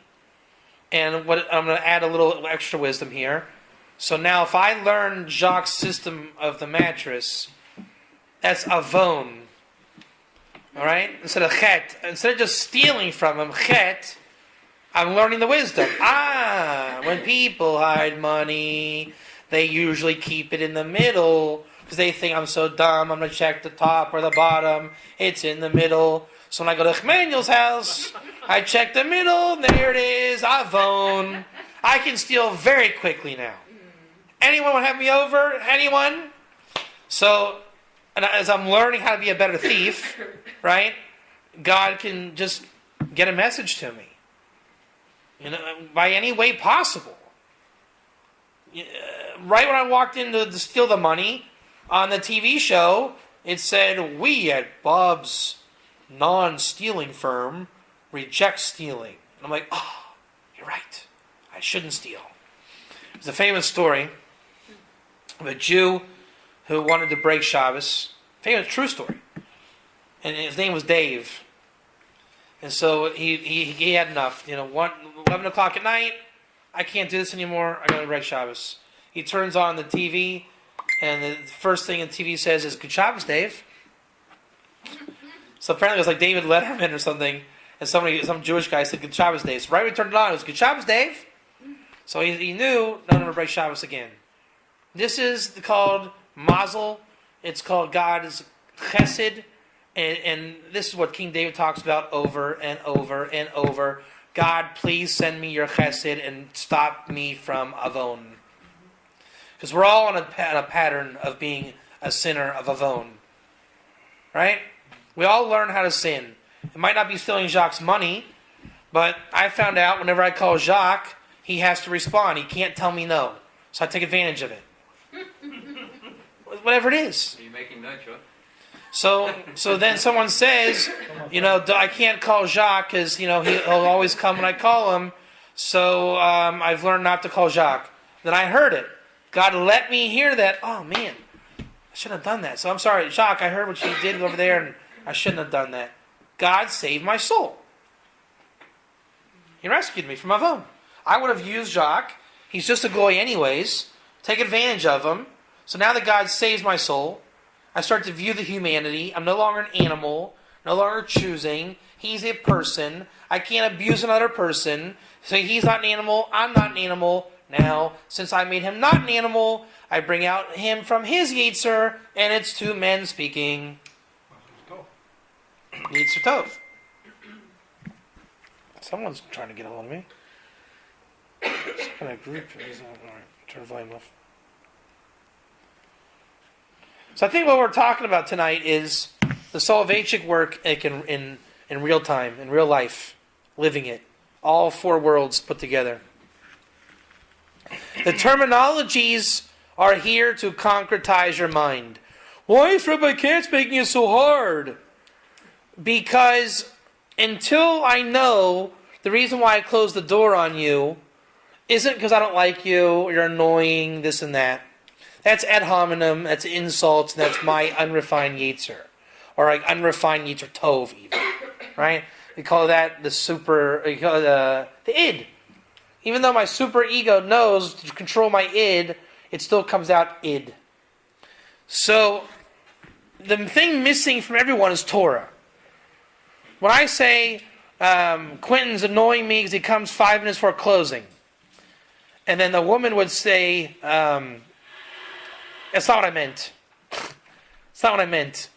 and I'm going to add a little extra wisdom here. So now if I learn Jacques' system of the mattress, that's avon. Alright? Instead of chet. Instead of just stealing from him, chet, I'm learning the wisdom. When people hide money, they usually keep it in the middle because they think I'm so dumb, I'm going to check the top or the bottom. It's in the middle. So when I go to Chmanuel's house, I check the middle, there it is, Avon. I can steal very quickly now. Anyone want to have me over? Anyone? So, and as I'm learning how to be a better thief, right, God can just get a message to me. By any way possible. Right when I walked in to steal the money, on the TV show, it said, we at Bob's non-stealing firm reject stealing. And I'm like, oh, you're right. I shouldn't steal. There's a famous story of a Jew who wanted to break Shabbos. Famous, true story. And his name was Dave. And so he had enough. 11 o'clock at night, I can't do this anymore. I got to break Shabbos. He turns on the TV, and the first thing the TV says is, good Shabbos, Dave. So apparently it was like David Letterman or something, and some Jewish guy said, good Shabbos, Dave. So right when he turned it on, it was, good Shabbos, Dave. So he knew not to break Shabbos again. This is called Mazel. It's called God's Chesed. And this is what King David talks about over and over and over. God, please send me your chesed and stop me from avon. Because we're all on a pattern of being a sinner of avon. Right? We all learn how to sin. It might not be stealing Jacques' money, but I found out whenever I call Jacques, he has to respond. He can't tell me no. So I take advantage of it. Whatever it is. Are you making notes, right? So then someone says, I can't call Jacques because, he'll always come when I call him. So I've learned not to call Jacques. Then I heard it. God let me hear that. Oh, man, I shouldn't have done that. So I'm sorry, Jacques, I heard what you did over there, and I shouldn't have done that. God saved my soul. He rescued me from my phone. I would have used Jacques. He's just a goy anyways. Take advantage of him. So now that God saves my soul, I start to view the humanity. I'm no longer an animal, no longer choosing. He's a person. I can't abuse another person. So he's not an animal, I'm not an animal. Now, since I made him not an animal, I bring out him from his Yetzer, and it's two men speaking. Yetzer Tov. Someone's trying to get a hold of me. Some kind of group. Alright, turn the volume off. So I think what we're talking about tonight is the salvific work in real time, in real life, living it. All four worlds put together. The terminologies are here to concretize your mind. Why is Rabbi Katz making it so hard? Because until I know the reason why I closed the door on you isn't because I don't like you, or you're annoying, this and that. That's ad hominem, that's insults, and that's my unrefined Yetzer. Or like unrefined Yetzer Tov even. Right? We call that the id. Even though my super ego knows to control my id, it still comes out id. So, the thing missing from everyone is Torah. When I say Quentin's annoying me because he comes 5 minutes before closing, and then the woman would say, that's not what I meant. It's not what I meant.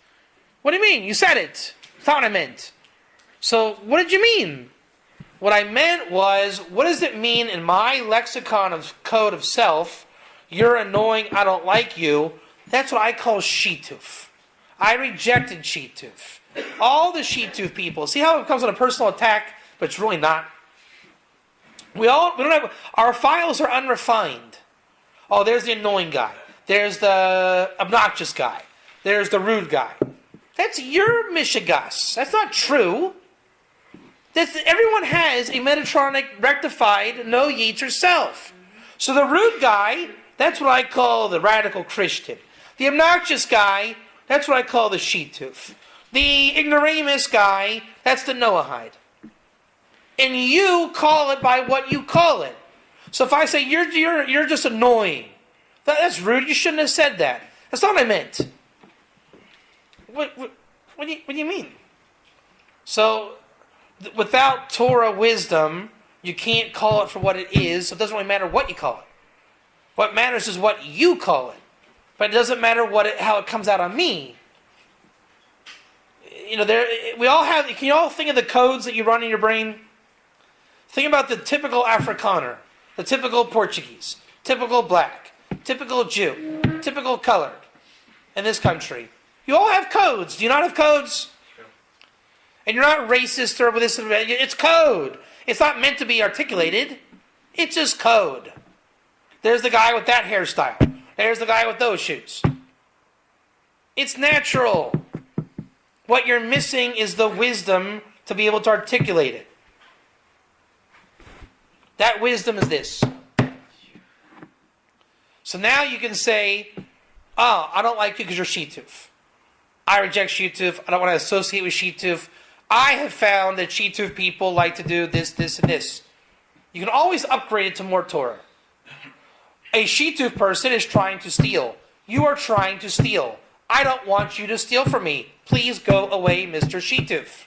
What do you mean? You said it. It's not what I meant. So, what did you mean? What I meant was, what does it mean in my lexicon of code of self? You're annoying, I don't like you. That's what I call shituf. I rejected shituf. All the shituf people. See how it comes on a personal attack, but it's really not? We don't have, our files are unrefined. Oh, there's the annoying guy. There's the obnoxious guy. There's the rude guy. That's your mishigas. That's not true. Everyone has a Metatronic rectified no Yetzer self. So the rude guy, that's what I call the radical Christian. The obnoxious guy, that's what I call the shituf. The ignoramus guy, that's the Noahide. And you call it by what you call it. So if I say you're just annoying, that's rude. You shouldn't have said that. That's not what I meant. What do you mean? So, without Torah wisdom, you can't call it for what it is. So it doesn't really matter what you call it. What matters is what you call it. But it doesn't matter how it comes out on me. We all have. Can you all think of the codes that you run in your brain? Think about the typical Afrikaner, the typical Portuguese, typical black, typical Jew, typical colored in this country. You all have codes. Do you not have codes? Sure. And you're not racist or this. It's code. It's not meant to be articulated. It's just code. There's the guy with that hairstyle. There's the guy with those shoes. It's natural. What you're missing is the wisdom to be able to articulate it. That wisdom is this. So now you can say, oh, I don't like you because you're shituf. I reject shituf. I don't want to associate with shituf. I have found that shituf people like to do this, this, and this. You can always upgrade it to more Torah. A shituf person is trying to steal. You are trying to steal. I don't want you to steal from me. Please go away, Mr. Shituf.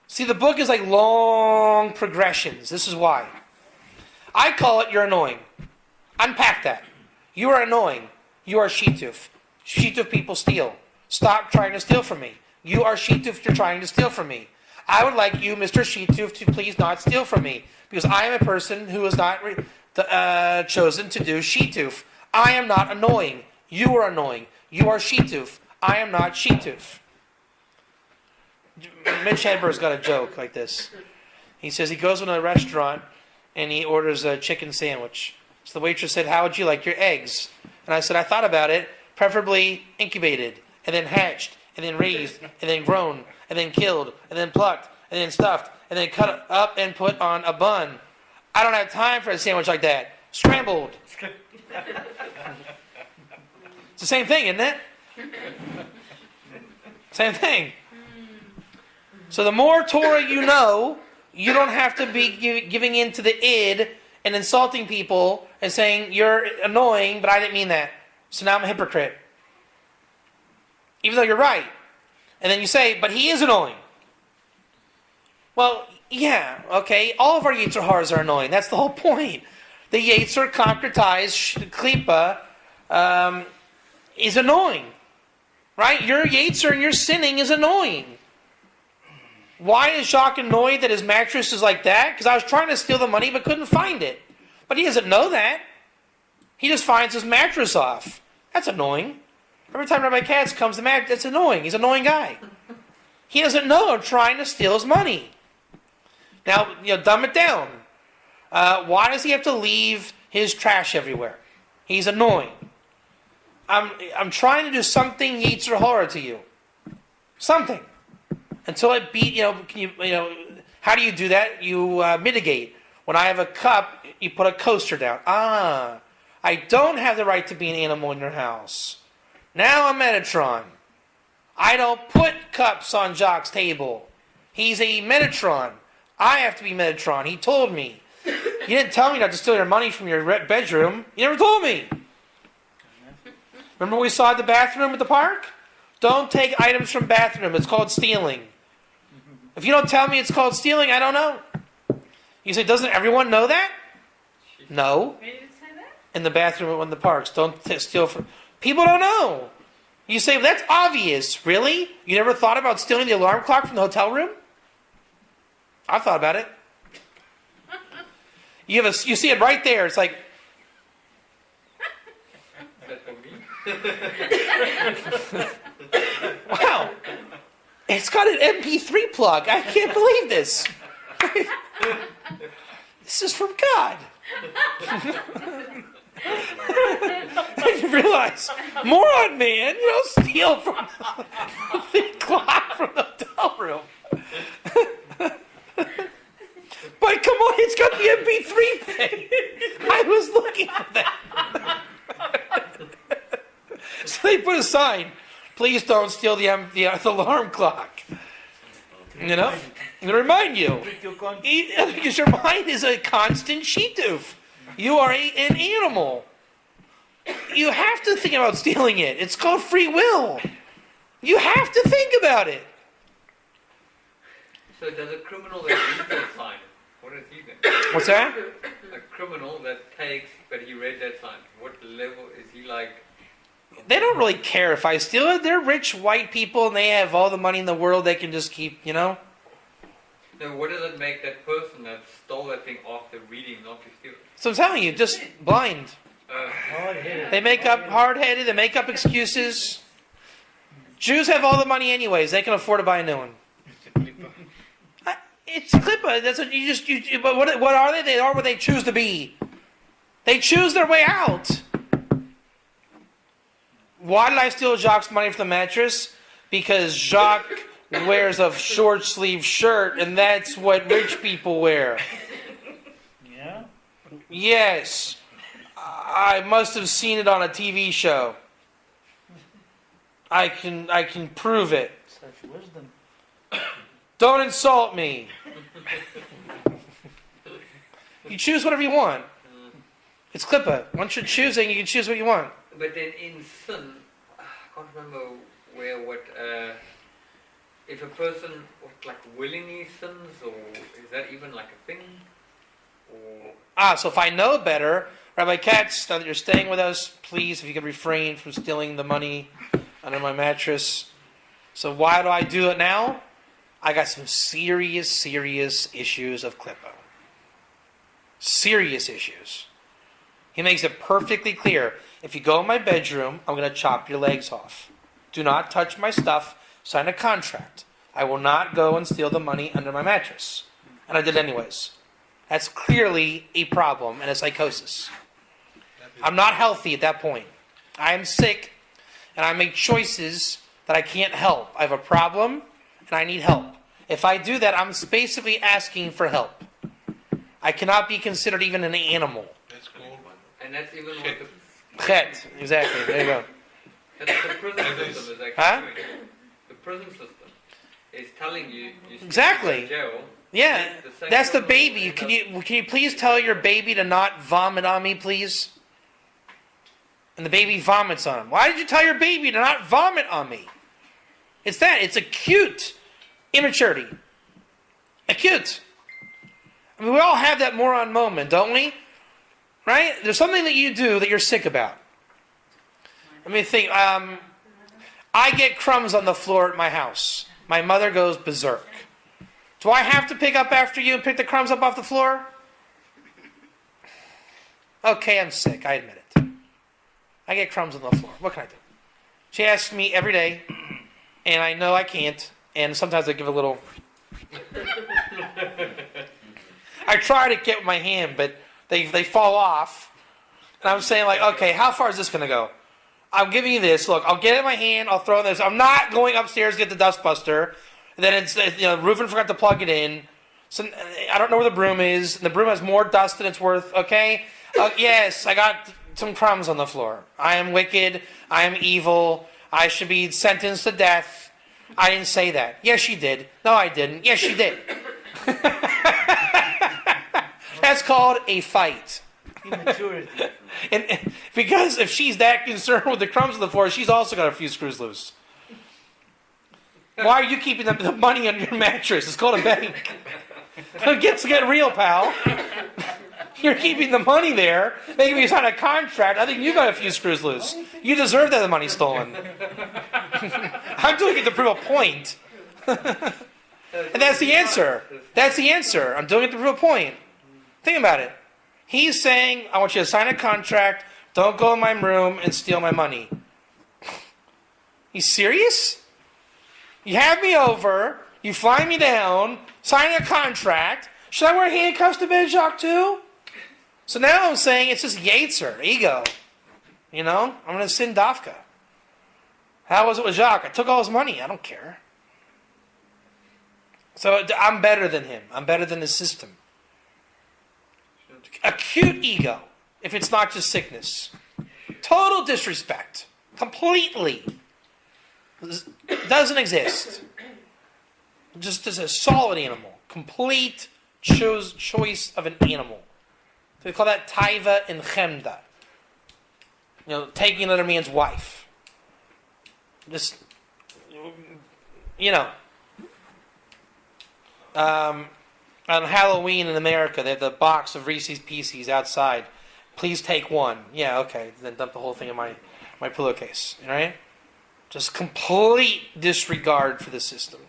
See, the book is like long progressions. This is why. I call it you're annoying. Unpack that. You are annoying. You are shituf. Shituf people steal. Stop trying to steal from me. You are shituf. You're trying to steal from me. I would like you, Mr. Shituf, to please not steal from me. Because I am a person who is not chosen to do shituf. I am not annoying. You are annoying. You are shituf. I am not shituf. Mitch Hedberg's got a joke like this. He says he goes to a restaurant and he orders a chicken sandwich. So the waitress said, "How would you like your eggs?" And I said, "I thought about it. Preferably incubated, and then hatched, and then raised, and then grown, and then killed, and then plucked, and then stuffed, and then cut up and put on a bun. I don't have time for a sandwich like that. Scrambled." It's the same thing, isn't it? Same thing. So the more Torah you know, you don't have to be giving in to the id and insulting people and saying, "You're annoying, but I didn't mean that. So now I'm a hypocrite." Even though you're right. And then you say, "But he is annoying." Well, yeah, okay. All of our Yetzer Haras are annoying. That's the whole point. The Yetzer concretized Klippa is annoying. Right? Your Yetzer and your sinning is annoying. Why is Jacques annoyed that his mattress is like that? Because I was trying to steal the money but couldn't find it. But he doesn't know that. He just finds his mattress off. That's annoying. Every time Rabbi Katz comes to mattress, that's annoying. He's an annoying guy. He doesn't know I'm trying to steal his money. Now, dumb it down. Why does he have to leave his trash everywhere? He's annoying. I'm trying to do something Yetzer Hara to you. Something. Until I beat, how do you do that? You mitigate. When I have a cup, you put a coaster down. I don't have the right to be an animal in your house. Now I'm Metatron. I don't put cups on Jacques' table. He's a Metatron. I have to be Metatron. He told me. You didn't tell me not to steal your money from your bedroom. You never told me. Remember we saw the bathroom at the park? Don't take items from bathroom. It's called stealing. If you don't tell me it's called stealing, I don't know. You say, doesn't everyone know that? No. Where did it say that? In the bathroom in the parks. Don't steal from... People don't know. You say, well, that's obvious. Really? You never thought about stealing the alarm clock from the hotel room? I thought about it. You see it right there. It's like... Wow. It's got an MP3 plug. I can't believe this. This is from God. You realize, moron man, you don't steal from the clock from the hotel room. But come on, it's got the MP3 thing. I was looking for that. So they put a sign, "Please don't steal the alarm clock." You know? To remind you. Because your mind is a constant shituf. You are an animal. You have to think about stealing it. It's called free will. You have to think about it. So does a criminal that reads that sign, what is he then? What's that? A criminal that takes, but he read that sign, what level is he like? They don't really care if I steal it. They're rich white people and they have all the money in the world they can just keep, Now, what does it make that person that stole that thing after reading not to steal it? So I'm telling you, just blind. They make up hard-headed, they make up excuses. Jews have all the money anyways. They can afford to buy a new one. It's Klippa. That's what but what are they? They are what they choose to be. They choose their way out. Why did I steal Jacques' money from the mattress? Because Jacques wears a short sleeve shirt, and that's what rich people wear. Yeah? Yes. I must have seen it on a TV show. I can prove it. Such wisdom. Don't insult me. You choose whatever you want. It's Klippa. Once you're choosing, you can choose what you want. But then in sin, I can't remember if a person willingly sins, or is that even like a thing? Or So if I know better, Rabbi Katz, now that you're staying with us, please, if you could refrain from stealing the money under my mattress. So why do I do it now? I got some serious issues of Klippa. Serious issues. He makes it perfectly clear. If you go in my bedroom, I'm going to chop your legs off. Do not touch my stuff. Sign a contract. I will not go and steal the money under my mattress. And I did anyways. That's clearly a problem and a psychosis. I'm not healthy at that point. I am sick, and I make choices that I can't help. I have a problem, and I need help. If I do that, I'm basically asking for help. I cannot be considered even an animal. That's called And that's even what Shit. the, Chet, exactly. There you go. that's the prison system is actually Huh? doing. The prison system is telling you should Exactly. go to jail. Yeah, The same that's the criminal baby. ends Can you please tell your baby to not vomit on me, please? And the baby vomits on him. Why did you tell your baby to not vomit on me? It's that. It's acute immaturity. Acute. I mean, we all have that moron moment, don't we? Right? There's something that you do that you're sick about. Let me think. I get crumbs on the floor at my house. My mother goes berserk. Do I have to pick up after you and pick the crumbs up off the floor? Okay, I'm sick. I admit it. I get crumbs on the floor. What can I do? She asks me every day, and I know I can't, and sometimes I give a little... I try to get with my hand, but they fall off. And I'm saying, like, okay, how far is this going to go? I'm giving you this. Look, I'll get it in my hand. I'll throw this. I'm not going upstairs to get the dustbuster. And then it's, Reuven forgot to plug it in. So I don't know where the broom is. And the broom has more dust than it's worth. Okay? Yes, I got some crumbs on the floor. I am wicked. I am evil. I should be sentenced to death. I didn't say that. Yes, you did. No, I didn't. Yes, you did. That's called a fight. Immaturity. And because if she's that concerned with the crumbs on the floor, she's also got a few screws loose. Why are you keeping the money under your mattress? It's called a bank. Get real, pal. You're keeping the money there, making me sign a contract. I think you got a few screws loose. You deserve that the money stolen. I'm doing it to prove a point. And that's the answer. That's the answer. I'm doing it to prove a point. Think about it. He's saying, I want you to sign a contract, don't go in my room and steal my money. You serious? You have me over, you fly me down, sign a contract. Should I wear handcuffs to bed, Jacques, too? So now I'm saying it's just Yetzer, ego. I'm going to sin Dafka. How was it with Jacques? I took all his money. I don't care. So I'm better than him. I'm better than the system. Acute ego, if it's not just sickness. Total disrespect. Completely. Doesn't exist. Just as a solid animal. Complete choice of an animal. So we call that taiva and chemda. Taking another man's wife. Just, on Halloween in America, they have the box of Reese's Pieces outside. Please take one. Yeah, okay. Then dump the whole thing in my pillowcase. All right? Just complete disregard for the system.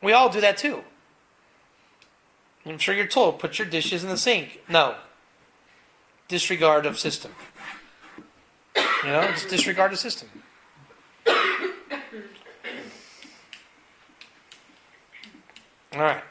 We all do that too. I'm sure you're told, put your dishes in the sink. No. Disregard of system. Just disregard the system. All right.